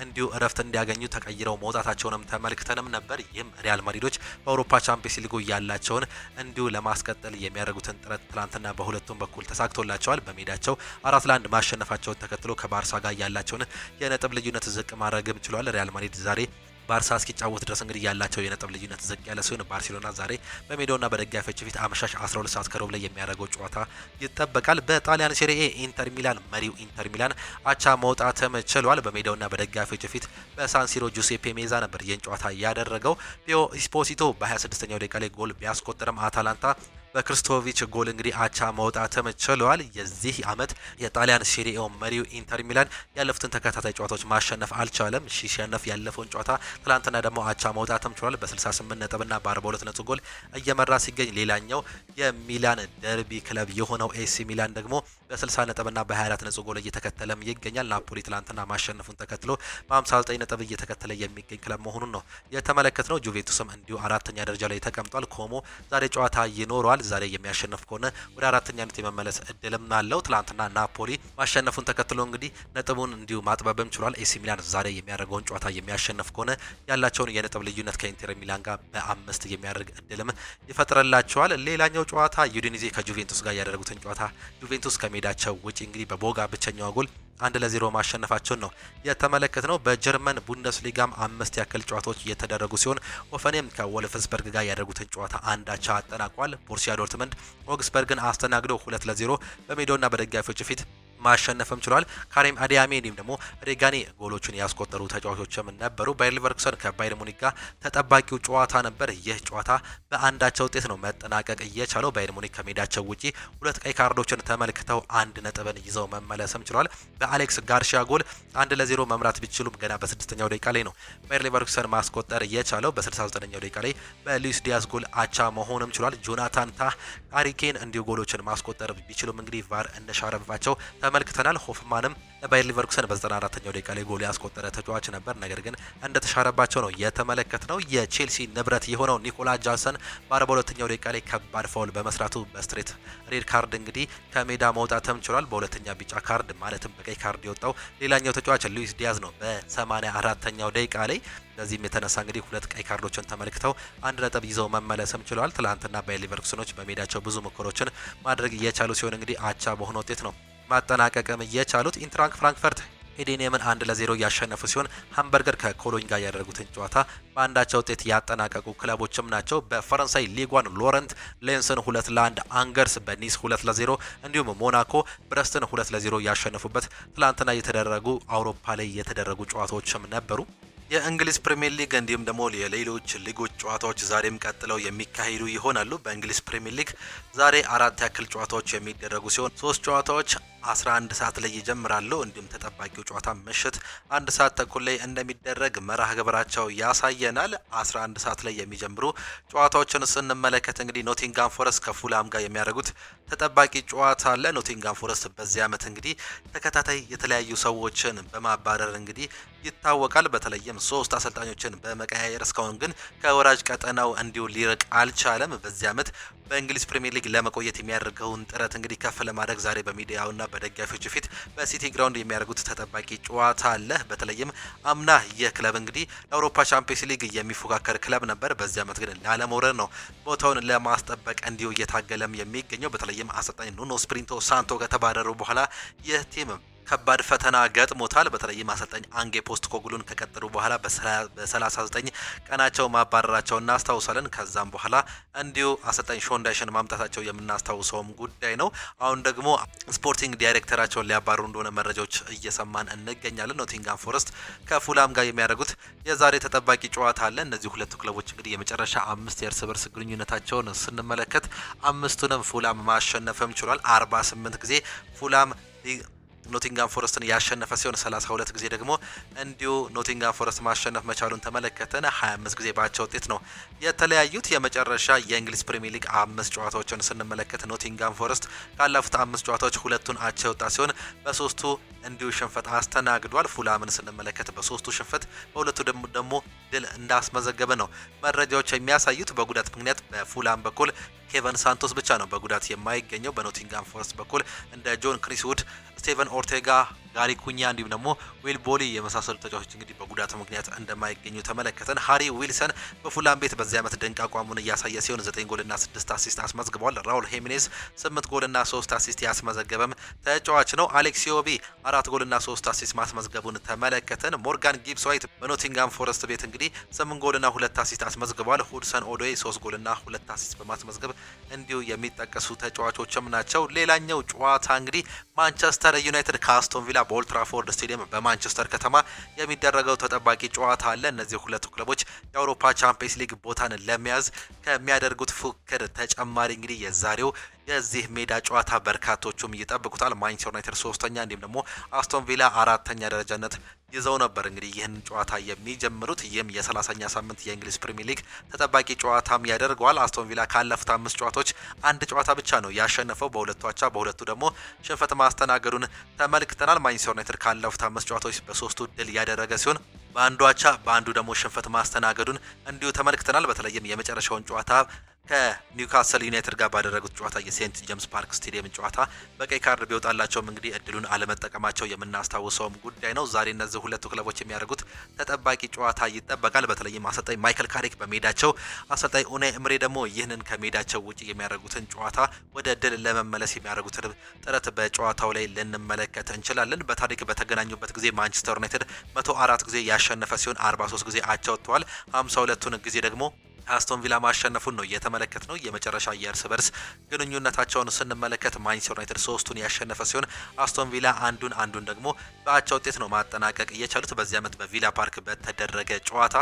እንዲሁ እረፍት እንዲያገኙ ተቀይረው መውጣታቸውንም ተመልክተንም ነበር። ይህም ሪያል ማድሪዶች በአውሮፓ ቻምፒየንስ ሊጉ ያላቸውን እንዲሁ ለማስቀጠል የሚያደርጉትን ጥረት ትላንትና በሁለቱም በኩል ተሳክቶላቸዋል። በሜዳቸው 4-1 ማሸነፋቸውን ተከትሎ ከባርሳ ጋር ያላቸውን የነጥብ ልዩነት ዝቅ ማድረግም ችሏል። ሪያል ማድሪድ ዛሬ ባርሳ እስኪጫወት ድረስ እንግዲህ ያላቸው የነጥብ ልዩነት ዝቅ ያለ ሲሆን ባርሴሎና ዛሬ በሜዳውና በደጋፊዎች ፊት አመሻሽ 12 ሰዓት ከሩብ ላይ የሚያደርገው ጨዋታ ይጠበቃል። በጣሊያን ሴሪኤ ኢንተር ሚላን መሪው ኢንተር ሚላን አቻ መውጣትም ችሏል። በሜዳውና በደጋፊዎች ፊት በሳንሲሮ ጁሴፔ ሜዛ ነበር ይህን ጨዋታ ያደረገው። ፒዮ ኤስፖሲቶ በ26ኛው ደቂቃ ላይ ጎል ቢያስቆጥርም አታላንታ በክሪስቶቪች ጎል እንግዲህ አቻ መውጣትም ችሏል። የዚህ ዓመት የጣሊያን ሴሪኤው መሪው ኢንተር ሚላን ያለፉትን ተከታታይ ጨዋታዎች ማሸነፍ አልቻለም። ሲሸነፍ ያለፈውን ጨዋታ ትላንትና ደግሞ አቻ መውጣትም ችሏል። በ68 ነጥብና በ42 ነጥብ ጎል እየመራ ሲገኝ ሌላኛው የሚላን ደርቢ ክለብ የሆነው ኤሲ ሚላን ደግሞ በ60 ነጥብና በ24 ነጥብ ጎል እየተከተለም ይገኛል። ናፖሊ ትላንትና ማሸነፉን ተከትሎ በ59 ነጥብ እየተከተለ የሚገኝ ክለብ መሆኑን ነው የተመለከትነው። ጁቬንቱስም እንዲሁ 4ኛ ደረጃ ላይ ተቀምጧል። ኮሞ ዛሬ ጨዋታ ይኖረዋል። ዛሬ የሚያሸንፍ ከሆነ ወደ 4ኛነት የመመለስ እድልም አለው። ትላንትና ናፖሊ ማሸነፉን ተከትሎ እንግዲህ ነጥቡን እንዲሁ ማጥበብም ችሏል። ኤሲ ሚላን ዛሬ የሚያደርገውን ጨዋታ የሚያሸንፍ ከሆነ ያላቸውን የነጥብ ልዩነት ከኢንተር ሚላን ጋር በ5 የሚያደርግ እድልም ይፈጥርላቸዋል። ሌላኛው ጨዋታ ዩዲኒዜ ከጁቬንቱስ ጋር ያደረጉትን ጨዋታ ጁቬንቱስ ከሜዳቸው ውጪ እንግዲህ በቦጋ ብቸኛው ጎል 1-0 ማሸነፋቸውን ነው የተመለከትነው። በጀርመን ቡንደስሊጋም 5 ያክል ጨዋታዎች እየተደረጉ ሲሆን ሆፈኔም ከወልፍስበርግ ጋር ያደረጉትን ጨዋታ አንዳቻ አጠናቋል። ቦሩሲያ ዶርትመንድ ኦግስበርግን አስተናግዶ 2-0 በሜዳውና በደጋፊዎች ፊት ማሸነፍም ችሏል። ካሪም አዲያሜ እንዲሁም ደግሞ ሬጋኒ ጎሎችን ያስቆጠሩ ተጫዋቾችም ነበሩ። ባየር ሊቨርኩሰን ከባየር ሙኒክ ጋር ተጠባቂው ጨዋታ ነበር። ይህ ጨዋታ በአንዳቸው ውጤት ነው መጠናቀቅ እየቻለው። ባየር ሙኒክ ከሜዳቸው ውጪ 2 ቀይ ካርዶችን ተመልክተው 1 ነጥብን ይዘው መመለስም ችሏል። በአሌክስ ጋርሺያ ጎል 1-0 መምራት ቢችሉም ገና በ6ኛው ደቂቃ ላይ ነው ባየር ሊቨርኩሰን ማስቆጠር እየቻለው። በ69ኛው ደቂቃ ላይ በሉዊስ ዲያዝ ጎል አቻ መሆንም ችሏል። ጆናታን ታህ፣ ሃሪ ኬን እንዲሁ ጎሎችን ማስቆጠር ቢችሉም እንግዲህ ቫር እንደሻረባቸው ተመልክተናል። ሆፍማንም ለባየር ሊቨርኩሰን በ94ኛው ደቂቃ ላይ ጎል ያስቆጠረ ተጫዋች ነበር። ነገር ግን እንደተሻረባቸው ነው የተመለከትነው። የቼልሲ ንብረት የሆነው ኒኮላስ ጃክሰን በ42ኛው ደቂቃ ላይ ከባድ ፋውል በመስራቱ በስትሬት ሬድ ካርድ እንግዲህ ከሜዳ መውጣትም ችሏል። በሁለተኛ ቢጫ ካርድ ማለትም በቀይ ካርድ የወጣው ሌላኛው ተጫዋች ሉዊስ ዲያዝ ነው በ84ኛው ደቂቃ ላይ። በዚህም የተነሳ እንግዲህ ሁለት ቀይ ካርዶችን ተመልክተው አንድ ነጥብ ይዘው መመለስም ችለዋል። ትላንትና ባየር ሊቨርኩሰኖች በሜዳቸው ብዙ ሙከራዎችን ማድረግ እየቻሉ ሲሆን እንግዲህ አቻ በሆነ ውጤት ነው ማጠናቀቅም እየቻሉት። ኢንትራንክ ፍራንክፈርት ሄዴኒየምን 1-0 ያሸነፉ ሲሆን ሃምበርገር ከኮሎኝ ጋር ያደረጉትን ጨዋታ በአንዳቸው ውጤት ያጠናቀቁ ክለቦችም ናቸው። በፈረንሳይ ሊጓን ሎረንት ሌንስን 2-1፣ አንገርስ በኒስ 2-0 እንዲሁም ሞናኮ ብረስትን 2-0 ያሸነፉበት ትላንትና የተደረጉ አውሮፓ ላይ የተደረጉ ጨዋታዎችም ነበሩ። የእንግሊዝ ፕሪሚየር ሊግ እንዲሁም ደግሞ የሌሎች ሊጎች ጨዋታዎች ዛሬም ቀጥለው የሚካሄዱ ይሆናሉ። በእንግሊዝ ፕሪሚየር ሊግ ዛሬ 4 ያክል ጨዋታዎች የሚደረጉ ሲሆን 3 ጨዋታዎች 11 ሰዓት ላይ ይጀምራሉ። እንዲሁም ተጠባቂው ጨዋታ ምሽት 1 ሰዓት ተኩል ላይ እንደሚደረግ መርሃ ግብራቸው ያሳየናል። 11 ሰዓት ላይ የሚጀምሩ ጨዋታዎችን ስንመለከት እንግዲህ ኖቲንጋም ፎረስት ከፉላም ጋር የሚያደርጉት ተጠባቂ ጨዋታ አለ። ኖቲንጋም ፎረስት በዚህ ዓመት እንግዲህ ተከታታይ የተለያዩ ሰዎችን በማባረር እንግዲህ ይታወቃል። በተለይም 3 አሰልጣኞችን በመቀያየር እስካሁን ግን ከወራጅ ቀጠናው እንዲሁ ሊርቅ አልቻለም። በዚህ ዓመት በእንግሊዝ ፕሪሚየር ሊግ ለመቆየት የሚያደርገውን ጥረት እንግዲህ ከፍ ለማድረግ ዛሬ በሚዲያውና በደጋፊዎች ፊት በሲቲ ግራውንድ የሚያደርጉት ተጠባቂ ጨዋታ አለ። በተለይም አምና ይህ ክለብ እንግዲህ ለአውሮፓ ቻምፒየንስ ሊግ የሚፎካከር ክለብ ነበር። በዚህ ዓመት ግን ላለመውረድ ነው ቦታውን ለማስጠበቅ እንዲሁ እየታገለም የሚገኘው። በተለይም አሰልጣኝ ኑኖ ስፕሪንቶ ሳንቶ ከተባረሩ በኋላ ይህ ቲም ከባድ ፈተና ገጥሞታል። በተለይም አሰልጣኝ አንጌ ፖስት ኮግሉን ከቀጠሩ በኋላ በ39 ቀናቸው ማባረራቸው እናስታውሳለን። ከዛም በኋላ እንዲሁ አሰልጣኝ ሾንዳይሽን ማምጣታቸው የምናስታውሰውም ጉዳይ ነው። አሁን ደግሞ ስፖርቲንግ ዳይሬክተራቸውን ሊያባሩ እንደሆነ መረጃዎች እየሰማን እንገኛለን። ኖቲንጋም ፎረስት ከፉላም ጋር የሚያደርጉት የዛሬ ተጠባቂ ጨዋታ አለ። እነዚህ ሁለቱ ክለቦች እንግዲህ የመጨረሻ 5 የእርስ በርስ ግንኙነታቸውን ስንመለከት 5ቱንም ፉላም ማሸነፍም ችሏል። 48 ጊዜ ፉላም ኖቲንጋም ፎረስትን ያሸነፈ ሲሆን 32 ጊዜ ደግሞ እንዲሁ ኖቲንጋም ፎረስት ማሸነፍ መቻሉን ተመለከተን። 25 ጊዜ ባቻ ውጤት ነው የተለያዩት። የመጨረሻ የእንግሊዝ ፕሪሚየር ሊግ 5 ጨዋታዎችን ስንመለከት ኖቲንጋም ፎረስት ካለፉት 5 ጨዋታዎች 2ቱን አቻ የወጣ ሲሆን በ3ቱ እንዲሁ ሽንፈት አስተናግዷል። ፉላምን ስንመለከት በ3ቱ ሽንፈት በሁለቱ ደግሞ ድል እንዳስመዘገበ ነው መረጃዎች የሚያሳዩት። በጉዳት ምክንያት በፉላም በኩል ኬቨን ሳንቶስ ብቻ ነው በጉዳት የማይገኘው። በኖቲንጋም ፎረስት በኩል እንደ ጆን ክሪስውድ፣ ስቴቨን ኦርቴጋ፣ ጋሪ ኩኛ እንዲሁም ደግሞ ዊል ቦሊ የመሳሰሉ ተጫዋቾች እንግዲህ በጉዳቱ ምክንያት እንደማይገኙ ተመለከተን። ሃሪ ዊልሰን በፉላም ቤት በዚህ ዓመት ድንቅ አቋሙን እያሳየ ሲሆን 9 ጎልና 6 አሲስት አስመዝግበዋል። ራውል ሄሚኔዝ 8 ጎልና 3 አሲስት ያስመዘገበም ተጫዋች ነው። አሌክስ ኢዮቢ 4 ጎልና 3 አሲስት ማስመዝገቡን ተመለከተን። ሞርጋን ጊብስ ዋይት በኖቲንጋም ፎረስት ቤት እንግዲህ 8 ጎልና 2 አሲስት አስመዝግበዋል። ሁድሰን ኦዶይ 3 ጎልና 2 አሲስት በማስመዝገብ እንዲሁ የሚጠቀሱ ተጫዋቾችም ናቸው። ሌላኛው ጨዋታ እንግዲህ ማንቸስተር ዩናይትድ ከአስቶን ቪላ በኦልድ ትራፎርድ ስቴዲየም በማንቸስተር ከተማ የሚደረገው ተጠባቂ ጨዋታ አለ። እነዚህ ሁለቱ ክለቦች የአውሮፓ ቻምፒየንስ ሊግ ቦታን ለመያዝ ከሚያደርጉት ፉክክር ተጨማሪ እንግዲህ የዛሬው የዚህ ሜዳ ጨዋታ በርካቶቹም ይጠብቁታል። ማንቸስተር ዩናይትድ 3ኛ እንዲሁም ደግሞ አስቶን ቪላ 4ኛ ደረጃነት ይዘው ነበር እንግዲህ ይህን ጨዋታ የሚጀምሩት። ይህም የ30ኛ ሳምንት የእንግሊዝ ፕሪሚየር ሊግ ተጠባቂ ጨዋታም ያደርገዋል። አስቶን ቪላ ካለፉት 5 ጨዋታዎች 1 ጨዋታ ብቻ ነው ያሸነፈው፣ በሁለቱ አቻ፣ በሁለቱ ደግሞ ሽንፈት ማስተናገዱን ተመልክተናል። ማንቸስተር ዩናይትድ ካለፉት 5 ጨዋታዎች በ3ቱ ድል ያደረገ ሲሆን በአንዱ አቻ፣ በአንዱ ደግሞ ሽንፈት ማስተናገዱን እንዲሁ ተመልክተናል። በተለይም የመጨረሻውን ጨዋታ ከኒውካስል ዩናይትድ ጋር ባደረጉት ጨዋታ የሴንት ጄምስ ፓርክ ስቴዲየም ጨዋታ በቀይ ካርድ ቢወጣላቸውም እንግዲህ እድሉን አለመጠቀማቸው የምናስታውሰውም ጉዳይ ነው። ዛሬ እነዚህ ሁለቱ ክለቦች የሚያደርጉት ተጠባቂ ጨዋታ ይጠበቃል። በተለይም አሰልጣኝ ማይክል ካሪክ በሜዳቸው፣ አሰልጣኝ ኡናይ ኤምሬ ደግሞ ይህንን ከሜዳቸው ውጪ የሚያደርጉትን ጨዋታ ወደ ድል ለመመለስ የሚያደርጉትን ጥረት በጨዋታው ላይ ልንመለከት እንችላለን። በታሪክ በተገናኙበት ጊዜ ማንቸስተር ዩናይትድ 104 ጊዜ ያሸነፈ ሲሆን 43 ጊዜ አቻ ወጥተዋል። 52ቱን ጊዜ ደግሞ አስቶን ቪላ ማሸነፉን ነው የተመለከት ነው። የመጨረሻ የእርስ በርስ ግንኙነታቸውን ስንመለከት ማንቸስተር ዩናይትድ 3ቱን ያሸነፈ ሲሆን አስቶን ቪላ አንዱን ደግሞ በአቻ ውጤት ነው ማጠናቀቅ የቻሉት። በዚህ ዓመት በቪላ ፓርክ በተደረገ ጨዋታ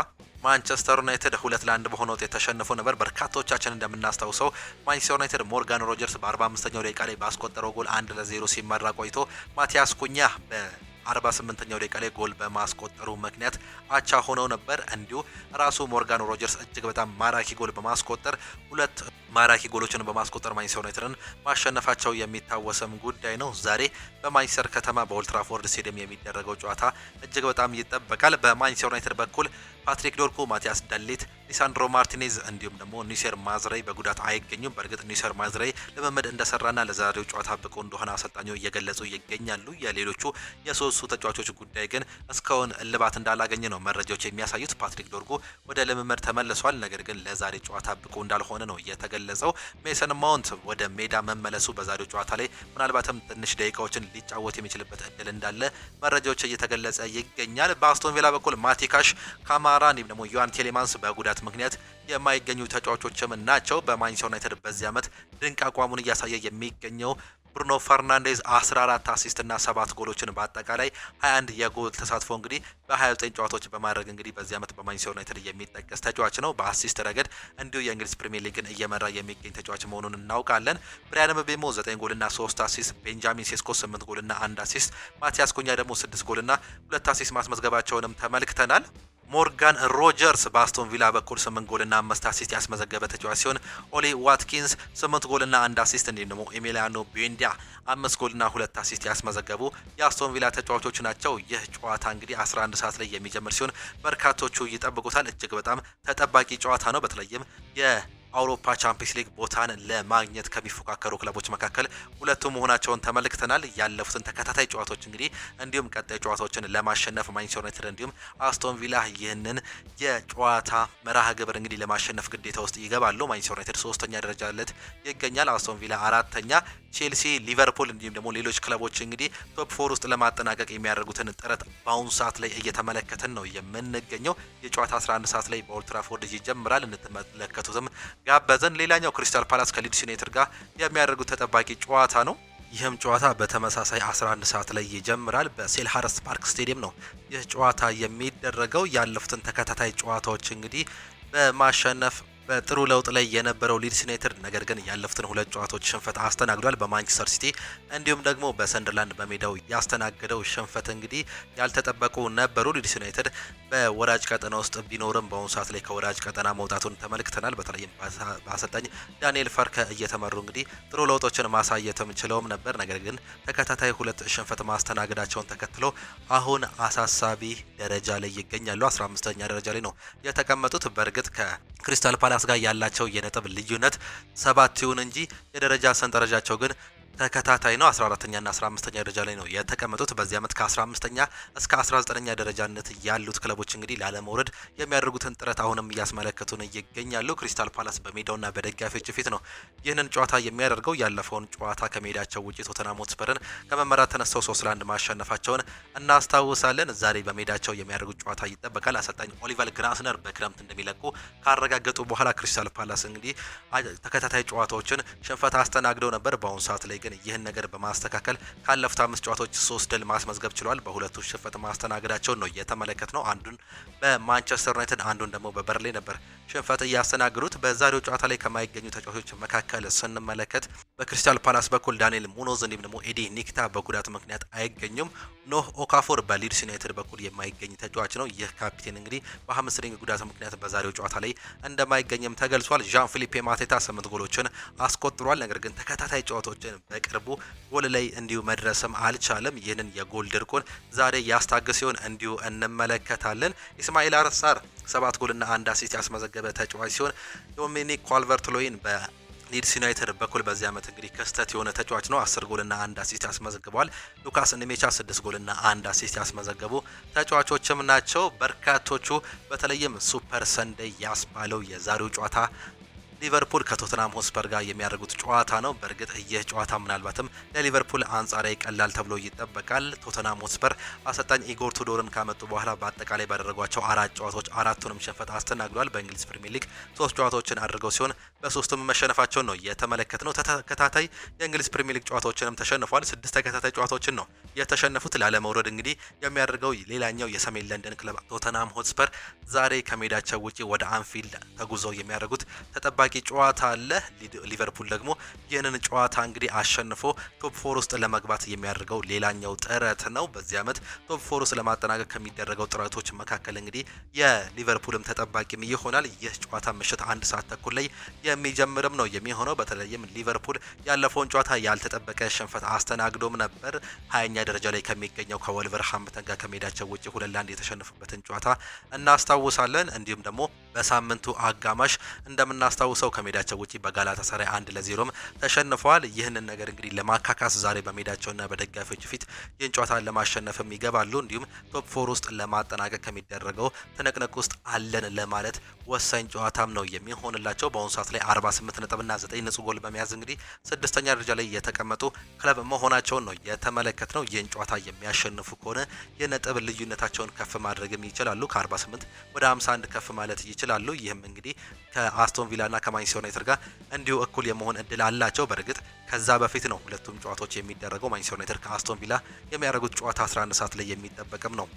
ማንቸስተር ዩናይትድ 2-1 በሆነ ውጤት ተሸንፎ ነበር። በርካቶቻችን እንደምናስታውሰው ማንቸስተር ዩናይትድ ሞርጋን ሮጀርስ በ45ኛው ደቂቃ ላይ ባስቆጠረው ጎል 1-0 ሲመራ ቆይቶ ማቲያስ ኩኛ 48ኛው ደቂቃ ላይ ጎል በማስቆጠሩ ምክንያት አቻ ሆነው ነበር። እንዲሁ ራሱ ሞርጋን ሮጀርስ እጅግ በጣም ማራኪ ጎል በማስቆጠር ሁለት ማራኪ ጎሎችን በማስቆጠር ማንቸስተር ዩናይትድን ማሸነፋቸው የሚታወሰም ጉዳይ ነው። ዛሬ በማንቸስተር ከተማ በኦልድ ትራፎርድ ስቴዲየም የሚደረገው ጨዋታ እጅግ በጣም ይጠበቃል። በማንቸስተር ዩናይትድ በኩል ፓትሪክ ዶርጉ፣ ማቲያስ ደሊት፣ ሊሳንድሮ ማርቲኔዝ እንዲሁም ደግሞ ኒሴር ማዝራይ በጉዳት አይገኙም። በእርግጥ ኒሴር ማዝራይ ልምምድ እንደሰራና ለዛሬው ጨዋታ ብቁ እንደሆነ አሰልጣኙ እየገለጹ ይገኛሉ። የሌሎቹ የሶስቱ ተጫዋቾች ጉዳይ ግን እስካሁን እልባት እንዳላገኘ ነው መረጃዎች የሚያሳዩት። ፓትሪክ ዶርጉ ወደ ልምምድ ተመልሷል፣ ነገር ግን ለዛሬ ጨዋታ ብቁ እንዳልሆነ ነው የተገለጸው። ሜሰን ማውንት ወደ ሜዳ መመለሱ በዛሬው ጨዋታ ላይ ምናልባትም ትንሽ ደቂቃዎችን ሊጫወት የሚችልበት እድል እንዳለ መረጃዎች እየተገለጸ ይገኛል። በአስቶን ቪላ በኩል ማቲካሽ ካማራ እንዲሁም ደግሞ ዮሃን ቴሌማንስ በጉዳት ምክንያት የማይገኙ ተጫዋቾችም ናቸው። በማንቸስተር ዩናይትድ በዚህ ዓመት ድንቅ አቋሙን እያሳየ የሚገኘው ብሩኖ ፈርናንዴዝ 14 አሲስት እና 7 ጎሎችን በአጠቃላይ 21 የጎል ተሳትፎ እንግዲህ በ29 ጨዋታዎች በማድረግ እንግዲህ በዚህ ዓመት በማንቸስተር ዩናይትድ የሚጠቀስ ተጫዋች ነው። በአሲስት ረገድ እንዲሁ የእንግሊዝ ፕሪሚየር ሊግን እየመራ የሚገኝ ተጫዋች መሆኑን እናውቃለን። ብራያን ምቤሞ 9 ጎልና 3 አሲስት፣ ቤንጃሚን ሴስኮ 8 ጎልና 1 አሲስት፣ ማቲያስ ኩኛ ደግሞ 6 ጎልና 2 አሲስት ማስመዝገባቸውንም ተመልክተናል። ሞርጋን ሮጀርስ በአስቶን ቪላ በኩል 8 ጎልና 5 አሲስት ያስመዘገበ ተጫዋች ሲሆን ኦሊ ዋትኪንስ 8 ጎልና 1 አሲስት እንዲሁም ደግሞ ኤሚሊያኖ ቤንዲያ 5 ጎልና 2 አሲስት ያስመዘገቡ የአስቶን ቪላ ተጫዋቾች ናቸው። ይህ ጨዋታ እንግዲህ 11 ሰዓት ላይ የሚጀምር ሲሆን በርካቶቹ ይጠብቁታል። እጅግ በጣም ተጠባቂ ጨዋታ ነው። በተለይም አውሮፓ ቻምፒየንስ ሊግ ቦታን ለማግኘት ከሚፎካከሩ ክለቦች መካከል ሁለቱ መሆናቸውን ተመልክተናል። ያለፉትን ተከታታይ ጨዋታዎች እንግዲህ እንዲሁም ቀጣይ ጨዋታዎችን ለማሸነፍ ማንቸስተር ዩናይትድ እንዲሁም አስቶን ቪላ ይህንን የጨዋታ መርሃ ግብር እንግዲህ ለማሸነፍ ግዴታ ውስጥ ይገባሉ። ማንቸስተር ዩናይትድ 3ኛ ደረጃ ላይ ይገኛል። አስቶን ቪላ 4ኛ፣ ቼልሲ፣ ሊቨርፑል እንዲሁም ደግሞ ሌሎች ክለቦች እንግዲህ ቶፕ 4 ውስጥ ለማጠናቀቅ የሚያደርጉትን ጥረት በአሁኑ ሰዓት ላይ እየተመለከትን ነው የምንገኘው። የጨዋታ 11 ሰዓት ላይ በኦልድ ትራፎርድ ይጀምራል። እንድትመለከቱትም ጋበዘን። ሌላኛው ክሪስታል ፓላስ ከሊድስ ዩናይትድ ጋር የሚያደርጉት ተጠባቂ ጨዋታ ነው። ይህም ጨዋታ በተመሳሳይ 11 ሰዓት ላይ ይጀምራል። በሴልሃርስት ፓርክ ስቴዲየም ነው ይህ ጨዋታ የሚደረገው። ያለፉትን ተከታታይ ጨዋታዎች እንግዲህ በማሸነፍ በጥሩ ለውጥ ላይ የነበረው ሊድስ ዩናይትድ ነገር ግን ያለፉትን 2 ጨዋታዎች ሽንፈት አስተናግዷል። በማንቸስተር ሲቲ እንዲሁም ደግሞ በሰንደርላንድ በሜዳው ያስተናገደው ሽንፈት እንግዲህ ያልተጠበቁ ነበሩ። ሊድስ ዩናይትድ በወራጅ ቀጠና ውስጥ ቢኖርም በአሁኑ ሰዓት ላይ ከወራጅ ቀጠና መውጣቱን ተመልክተናል። በተለይም በአሰልጣኝ ዳንኤል ፈርከ እየተመሩ እንግዲህ ጥሩ ለውጦችን ማሳየትም ችለውም ነበር። ነገር ግን ተከታታይ 2 ሽንፈት ማስተናገዳቸውን ተከትሎ አሁን አሳሳቢ ደረጃ ላይ ይገኛሉ። 15ኛ ደረጃ ላይ ነው የተቀመጡት። በእርግጥ ከክሪስታል ፓላስ ጋር ያላቸው የነጥብ ልዩነት 7 ይሁን እንጂ የደረጃ ሰንጠረዣቸው ግን ተከታታይ ነው። 14ኛና 15ኛ ደረጃ ላይ ነው የተቀመጡት። በዚህ ዓመት ከ15ኛ እስከ 19ኛ ደረጃነት ያሉት ክለቦች እንግዲህ ላለመውረድ የሚያደርጉትን ጥረት አሁንም እያስመለከቱን ይገኛሉ። ክሪስታል ፓላስ በሜዳውና በደጋፊዎች ፊት ነው ይህንን ጨዋታ የሚያደርገው። ያለፈውን ጨዋታ ከሜዳቸው ውጪ ቶተንሃም ሆትስፐርን ከመመራት ተነስተው 3-1 ማሸነፋቸውን እናስታውሳለን። ዛሬ በሜዳቸው የሚያደርጉት ጨዋታ ይጠበቃል። አሰልጣኝ ኦሊቨር ግላስነር በክረምት እንደሚለቁ ካረጋገጡ በኋላ ክሪስታል ፓላስ እንግዲህ ተከታታይ ጨዋታዎችን ሽንፈት አስተናግደው ነበር። በአሁኑ ሰዓት ላይ ግን ይህን ነገር በማስተካከል ካለፉት 5 ጨዋታዎች 3 ድል ማስመዝገብ ችሏል። በሁለቱ ሽንፈት ማስተናገዳቸውን ነው የተመለከት ነው። አንዱን በማንቸስተር ዩናይትድ አንዱን ደግሞ በበርንሌይ ነበር ሽንፈት እያስተናገዱት። በዛሬው ጨዋታ ላይ ከማይገኙ ተጫዋቾች መካከል ስንመለከት በክሪስታል ፓላስ በኩል ዳንኤል ሙኖዝ እንዲሁም ደግሞ ኤዲ ኒክታ በጉዳት ምክንያት አይገኙም። ኖህ ኦካፎር በሊድስ ዩናይትድ በኩል የማይገኝ ተጫዋች ነው። ይህ ካፒቴን እንግዲህ በሃምስትሪንግ ጉዳት ምክንያት በዛሬው ጨዋታ ላይ እንደማይገኝም ተገልጿል። ዣን ፊሊፔ ማቴታ 8 ጎሎችን አስቆጥሯል። ነገር ግን ተከታታይ ጨዋታዎችን በቅርቡ ጎል ላይ እንዲሁ መድረስም አልቻለም። ይህንን የጎል ድርቁን ዛሬ ያስታግስ ሲሆን እንዲሁ እንመለከታለን። ኢስማኤል አርሳር 7 ጎልና 1 አሲስት ያስመዘገበ ተጫዋች ሲሆን ዶሚኒክ ካልቨርት-ሎይን በሊድስ ዩናይትድ በኩል በዚህ ዓመት እንግዲህ ክስተት የሆነ ተጫዋች ነው። 10 ጎልና 1 አሲስት ያስመዘግበዋል። ሉካስ ኒሜቻ 6 ጎልና 1 አሲስት ያስመዘገቡ ተጫዋቾችም ናቸው። በርካቶቹ በተለይም ሱፐር ሰንደይ ያስባለው የዛሬው ጨዋታ ሊቨርፑል ከቶተንሃም ሆትስፐር ጋር የሚያደርጉት ጨዋታ ነው። በእርግጥ ይህ ጨዋታ ምናልባትም ለሊቨርፑል አንጻራዊ ቀላል ተብሎ ይጠበቃል። ቶተንሃም ሆትስፐር አሰልጣኝ ኢጎር ቱዶርን ካመጡ በኋላ በአጠቃላይ ባደረጓቸው 4 ጨዋታዎች 4ቱንም ሽንፈት አስተናግዷል። በእንግሊዝ ፕሪሚየር ሊግ 3 ጨዋታዎችን አድርገው ሲሆን በሶስቱም መሸነፋቸውን ነው የተመለከትነው። ተከታታይ የእንግሊዝ ፕሪሚየር ሊግ ጨዋታዎችንም ተሸንፏል። 6 ተከታታይ ጨዋታዎችን ነው የተሸነፉት። ላለመውረድ እንግዲህ የሚያደርገው ሌላኛው የሰሜን ለንደን ክለብ ቶተንሃም ሆትስፐር ዛሬ ከሜዳቸው ውጪ ወደ አንፊልድ ተጉዘው የሚያደርጉት ተጠባቂ ጨዋታ አለ። ሊቨርፑል ደግሞ ይህንን ጨዋታ እንግዲህ አሸንፎ ቶፕ 4 ውስጥ ለመግባት የሚያደርገው ሌላኛው ጥረት ነው። በዚህ ዓመት ቶፕ 4 ውስጥ ለማጠናቀቅ ከሚደረገው ጥረቶች መካከል እንግዲህ የሊቨርፑልም ተጠባቂም ይሆናል። ይህ ጨዋታ ምሽት 1 ሰዓት ተኩል ላይ የሚጀምርም ነው የሚሆነው። በተለይም ሊቨርፑል ያለፈውን ጨዋታ ያልተጠበቀ ሽንፈት አስተናግዶም ነበር። 20ኛ ደረጃ ላይ ከሚገኘው ከወልቨርሃምፕተን ጋር ከሜዳቸው ውጪ 2-1 የተሸነፉበትን ጨዋታ እናስታውሳለን። እንዲሁም ደግሞ በሳምንቱ አጋማሽ እንደምናስታውሰው ከሜዳቸው ውጪ በጋላታሳራይ 1-0 ተሸንፈዋል። ይህንን ነገር እንግዲህ ለማካካስ ዛሬ በሜዳቸውና በደጋፊዎች ፊት ይህን ጨዋታ ለማሸነፍም ይገባሉ። እንዲሁም ቶፕ 4 ውስጥ ለማጠናቀቅ ከሚደረገው ትንቅንቅ ውስጥ አለን ለማለት ወሳኝ ጨዋታም ነው የሚሆንላቸው። በአሁኑ ሰዓት ላይ 48 ነጥብና 9 ንጹህ ጎል በመያዝ እንግዲህ 6ኛ ደረጃ ላይ የተቀመጡ ክለብ መሆናቸውን ነው የተመለከትነው። ይህን ጨዋታ የሚያሸንፉ ከሆነ የነጥብ ልዩነታቸውን ከፍ ማድረግም ይችላሉ። ከ48 ወደ 51 ከፍ ማለት ይችላሉ። ይህም እንግዲህ ከአስቶን ቪላና ከማንቸስተር ዩናይትድ ጋር እንዲሁ እኩል የመሆን እድል አላቸው። በእርግጥ ከዛ በፊት ነው ሁለቱም ጨዋታዎች የሚደረገው። ማንቸስተር ዩናይትድ ከአስቶን ቪላ የሚያደርጉት ጨዋታ 11 ሰዓት ላይ የሚጠበቅም ነው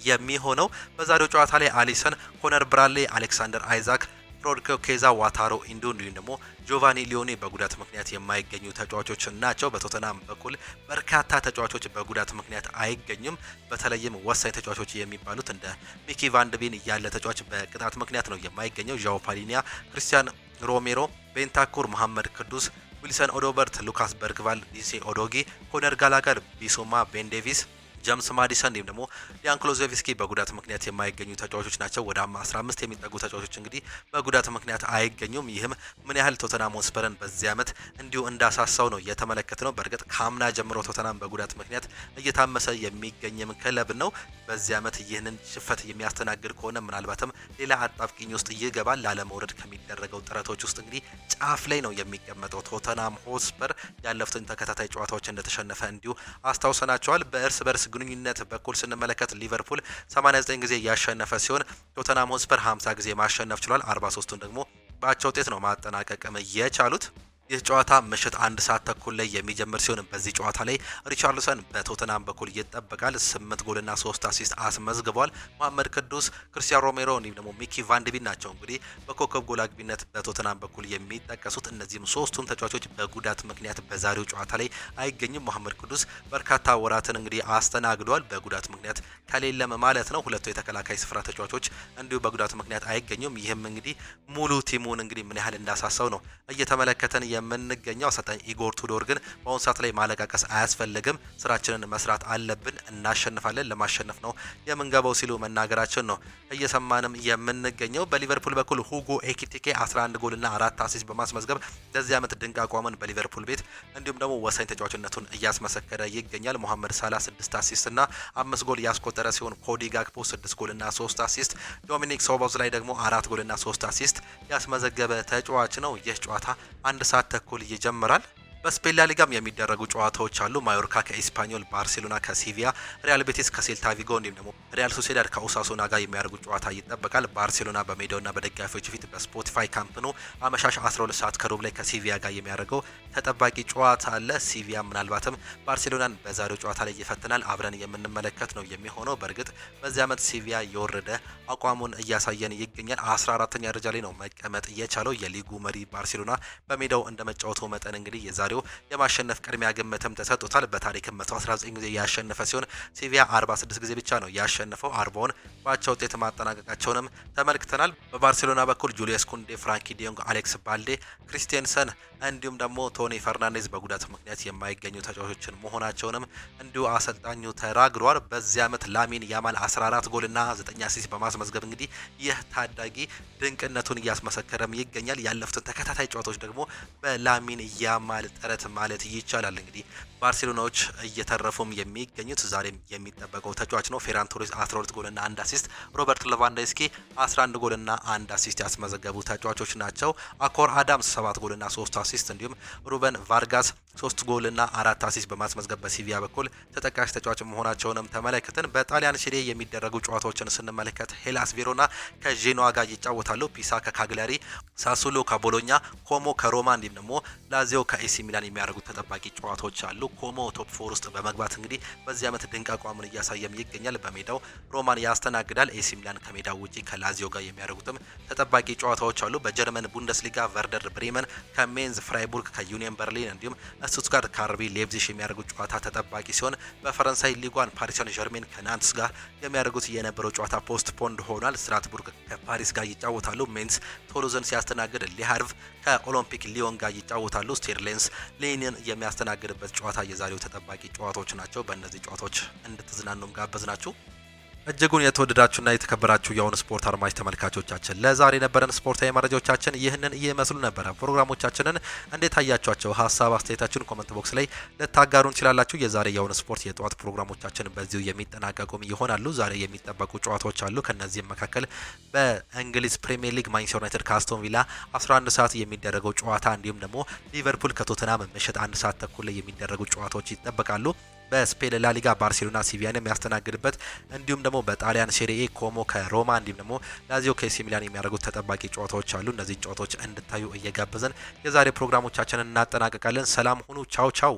የሚሆነው። በዛሬው ጨዋታ ላይ አሊሰን፣ ኮነር ብራድሌ፣ አሌክሳንደር አይዛክ፣ ፍሮድኮ ኬዛ፣ ዋታሮ ኢንዶ እንዲሁም ደግሞ ጆቫኒ ሊዮኔ በጉዳት ምክንያት የማይገኙ ተጫዋቾች ናቸው። በቶተናም በኩል በርካታ ተጫዋቾች በጉዳት ምክንያት አይገኙም። በተለይም ወሳኝ ተጫዋቾች የሚባሉት እንደ ሚኪ ቫንድቤን ያለ ተጫዋች በቅጣት ምክንያት ነው የማይገኘው። ዣኦ ፓሊኒያ፣ ክሪስቲያን ሮሜሮ፣ ቤንታኩር፣ መሐመድ ቅዱስ፣ ዊልሰን ኦዶበርት፣ ሉካስ በርግቫል፣ ዲሴ ኦዶጊ፣ ኮነር ጋላገር፣ ቢሶማ፣ ቤን ዴቪስ፣ ጀምስ ማዲሰን እንዲሁም ደግሞ ሊያን ክሎዞቪስኪ በጉዳት ምክንያት የማይገኙ ተጫዋቾች ናቸው። ወደ 15 የሚጠጉ ተጫዋቾች እንግዲህ በጉዳት ምክንያት አይገኙም። ይህም ምን ያህል ቶተናም ሆትስፐርን በዚህ ዓመት እንዲሁ እንዳሳሳው ነው የተመለከትነው። በእርግጥ ከአምና ጀምሮ ቶተናም በጉዳት ምክንያት እየታመሰ የሚገኝም ክለብ ነው። በዚህ ዓመት ይህንን ሽፈት የሚያስተናግድ ከሆነ ምናልባትም ሌላ አጣብቂኝ ውስጥ ይገባል። ላለመውረድ ከሚደረገው ጥረቶች ውስጥ እንግዲህ ጫፍ ላይ ነው የሚቀመጠው። ቶተናም ሆትስፐር ያለፉትን ተከታታይ ጨዋታዎች እንደተሸነፈ እንዲሁ አስታውሰናቸዋል። በእርስ በርስ ግንኙነት በኩል ስንመለከት ሊቨርፑል 89 ጊዜ ያሸነፈ ሲሆን ቶተንሃም ሆትስፐር 50 ጊዜ ማሸነፍ ችሏል። 43ቱን ደግሞ በአቻ ውጤት ነው ማጠናቀቅም የቻሉት። ይህ ጨዋታ ምሽት 1 ሰዓት ተኩል ላይ የሚጀምር ሲሆን በዚህ ጨዋታ ላይ ሪቻርልሰን በቶተናም በኩል ይጠበቃል። 8 ጎልና 3 አሲስት አስመዝግቧል። መሐመድ ቅዱስ፣ ክርስቲያን ሮሜሮ እንዲሁም ደግሞ ሚኪ ቫንድቢን ናቸው እንግዲህ በኮከብ ጎል አግቢነት በቶተናም በኩል የሚጠቀሱት። እነዚህም ሶስቱም ተጫዋቾች በጉዳት ምክንያት በዛሬው ጨዋታ ላይ አይገኙም። መሐመድ ቅዱስ በርካታ ወራትን እንግዲህ አስተናግዷል በጉዳት ምክንያት ከሌለም ማለት ነው። ሁለቱ የተከላካይ ስፍራ ተጫዋቾች እንዲሁ በጉዳት ምክንያት አይገኙም። ይህም እንግዲህ ሙሉ ቲሙን እንግዲህ ምን ያህል እንዳሳሳው ነው እየተመለከተን የምንገኘው። አሰልጣኝ ኢጎር ቱዶር ግን በአሁኑ ሰዓት ላይ ማለቃቀስ አያስፈልግም፣ ስራችንን መስራት አለብን፣ እናሸንፋለን፣ ለማሸነፍ ነው የምንገባው ሲሉ መናገራችን ነው እየሰማንም የምንገኘው። በሊቨርፑል በኩል ሁጎ ኤኪቲኬ 11 ጎልና 4 አሲስት በማስመዝገብ ለዚህ ዓመት ድንቅ አቋምን በሊቨርፑል ቤት እንዲሁም ደግሞ ወሳኝ ተጫዋችነቱን እያስመሰከረ ይገኛል። መሐመድ ሳላ 6 አሲስት እና 5 ጎል ያስቆጠረ ሲሆን ኮዲ ጋክፖ 6 ጎልና 3 አሲስት፣ ዶሚኒክ ሶቦዝ ላይ ደግሞ 4 ጎልና 3 አሲስት ያስመዘገበ ተጫዋች ነው። ይህ ጨዋታ 1 ሰዓት ተኩል ይጀምራል። በስፔን ላሊጋም የሚደረጉ ጨዋታዎች አሉ። ማዮርካ ከኤስፓኞል፣ ባርሴሎና ከሲቪያ፣ ሪያል ቤቲስ ከሴልታ ቪጎ እንዲሁም ደግሞ ሪያል ሶሴዳድ ከኦሳሱና ጋር የሚያደርጉ ጨዋታ ይጠበቃል። ባርሴሎና በሜዳውና በደጋፊዎች ፊት በስፖቲፋይ ካምፕ ኑ አመሻሽ 12 ሰዓት ከሩብ ላይ ከሲቪያ ጋር የሚያደርገው ተጠባቂ ጨዋታ አለ። ሲቪያ ምናልባትም ባርሴሎናን በዛሬው ጨዋታ ላይ ይፈትናል። አብረን የምንመለከት ነው የሚሆነው። በእርግጥ በዚህ ዓመት ሲቪያ የወረደ አቋሙን እያሳየን ይገኛል። 14ኛ ደረጃ ላይ ነው መቀመጥ የቻለው የሊጉ መሪ ባርሴሎና በሜዳው እንደመጫወተው መጠን እንግዲህ የዛሬው የማሸነፍ ቅድሚያ ግምትም ተሰጥቶታል። በታሪክም 119 ጊዜ ያሸነፈ ሲሆን ሲቪያ 46 ጊዜ ብቻ ነው ያሸነፈው። 40ውን በአቻ ውጤት ማጠናቀቃቸውንም ተመልክተናል። በባርሴሎና በኩል ጁሊየስ ኩንዴ፣ ፍራንኪ ዲዮንግ፣ አሌክስ ባልዴ፣ ክሪስቲያንሰን እንዲሁም ደግሞ ቶኒ ፈርናንዴዝ በጉዳት ምክንያት የማይገኙ ተጫዋቾችን መሆናቸውንም እንዲሁ አሰልጣኙ ተናግረዋል። በዚህ ዓመት ላሚን ያማል 14 ጎልና 9 አሲስት በማስመዝገብ እንግዲህ ይህ ታዳጊ ድንቅነቱን እያስመሰከረም ይገኛል። ያለፉትን ተከታታይ ጨዋታዎች ደግሞ በላሚን ያማል ጥረት ማለት ይቻላል እንግዲህ ባርሴሎናዎች እየተረፉም የሚገኙት ዛሬም የሚጠበቀው ተጫዋች ነው። ፌራን ቶሬስ 12 ጎልና 1 አሲስት፣ ሮበርት ሌቫንዶስኪ 11 ጎልና 1 አሲስት ያስመዘገቡ ተጫዋቾች ናቸው። አኮር አዳምስ 7 ጎልና 3 አሲስት እንዲሁም ሩበን ቫርጋስ 3 ጎልና 4 አሲስት በማስመዝገብ በሲቪያ በኩል ተጠቃሽ ተጫዋች መሆናቸውንም ተመለከትን። በጣሊያን ሲሪ የሚደረጉ ጨዋታዎችን ስንመለከት ሄላስ ቬሮና ከጄኖዋ ጋር ይጫወታሉ። ፒሳ ከካግሊያሪ፣ ሳሱሎ ከቦሎኛ፣ ኮሞ ከሮማ እንዲሁም ደግሞ ላዚዮ ከኤሲ ሚላን የሚያደርጉት ተጠባቂ ጨዋታዎች አሉ። ኮሞ ቶፕ 4 ውስጥ በመግባት እንግዲህ በዚህ ዓመት ድንቅ አቋሙን እያሳየም ይገኛል። በሜዳው ሮማን ያስተናግዳል። ኤሲ ሚላን ከሜዳው ውጪ ከላዚዮ ጋር የሚያደርጉትም ተጠባቂ ጨዋታዎች አሉ። በጀርመን ቡንደስሊጋ ቨርደር ብሬመን ከሜንዝ፣ ፍራይቡርግ ከዩኒየን በርሊን እንዲሁም ስቱትጋርት ከአርቢ ሌፕዚግ የሚያደርጉት ጨዋታ ተጠባቂ ሲሆን በፈረንሳይ ሊጓን ፓሪስ ሰን ዠርሜን ከናንትስ ጋር የሚያደርጉት የነበረው ጨዋታ ፖስት ፖንድ ሆኗል። ስትራስቡርግ ከፓሪስ ጋር ይጫወታሉ። ሜንስ ቶሎዝን ሲያስተናግድ ሊሃርቭ ከኦሎምፒክ ሊዮን ጋር ይጫወታሉ። ስቴርሌንስ ሌኒን የሚያስተናግድበት ጨዋታ የዛሬው ተጠባቂ ጨዋታዎች ናቸው። በእነዚህ ጨዋታዎች እንድትዝናኑም ጋበዝ ናችሁ። እጅጉን የተወደዳችሁና የተከበራችሁ የአሁን ስፖርት አድማጭ ተመልካቾቻችን ለዛሬ የነበረን ስፖርታዊ መረጃዎቻችን ይህንን እየመስሉ ነበረ። ፕሮግራሞቻችንን እንዴት አያችኋቸው? ሀሳብ አስተያየታችሁን ኮመንት ቦክስ ላይ ልታጋሩን ትችላላችሁ። የዛሬ የአሁን ስፖርት የጠዋት ፕሮግራሞቻችን በዚሁ የሚጠናቀቁም ይሆናሉ። ዛሬ የሚጠበቁ ጨዋታዎች አሉ። ከነዚህም መካከል በእንግሊዝ ፕሪሚየር ሊግ ማንቸስተር ዩናይትድ ከአስቶን ቪላ 11 ሰዓት የሚደረገው ጨዋታ እንዲሁም ደግሞ ሊቨርፑል ከቶተናም ምሽት 1 ሰዓት ተኩል ላይ የሚደረጉ ጨዋታዎች ይጠበቃሉ። በስፔን ላሊጋ ባርሴሎና ሲቪያን የሚያስተናግድበት እንዲሁም ደግሞ በጣሊያን ሴሪኤ ኮሞ ከሮማ እንዲሁም ደግሞ ላዚዮ ከኤሲ ሚላን የሚያደርጉት ተጠባቂ ጨዋታዎች አሉ። እነዚህ ጨዋታዎች እንድታዩ እየጋበዘን የዛሬ ፕሮግራሞቻችንን እናጠናቀቃለን። ሰላም ሁኑ። ቻው ቻው።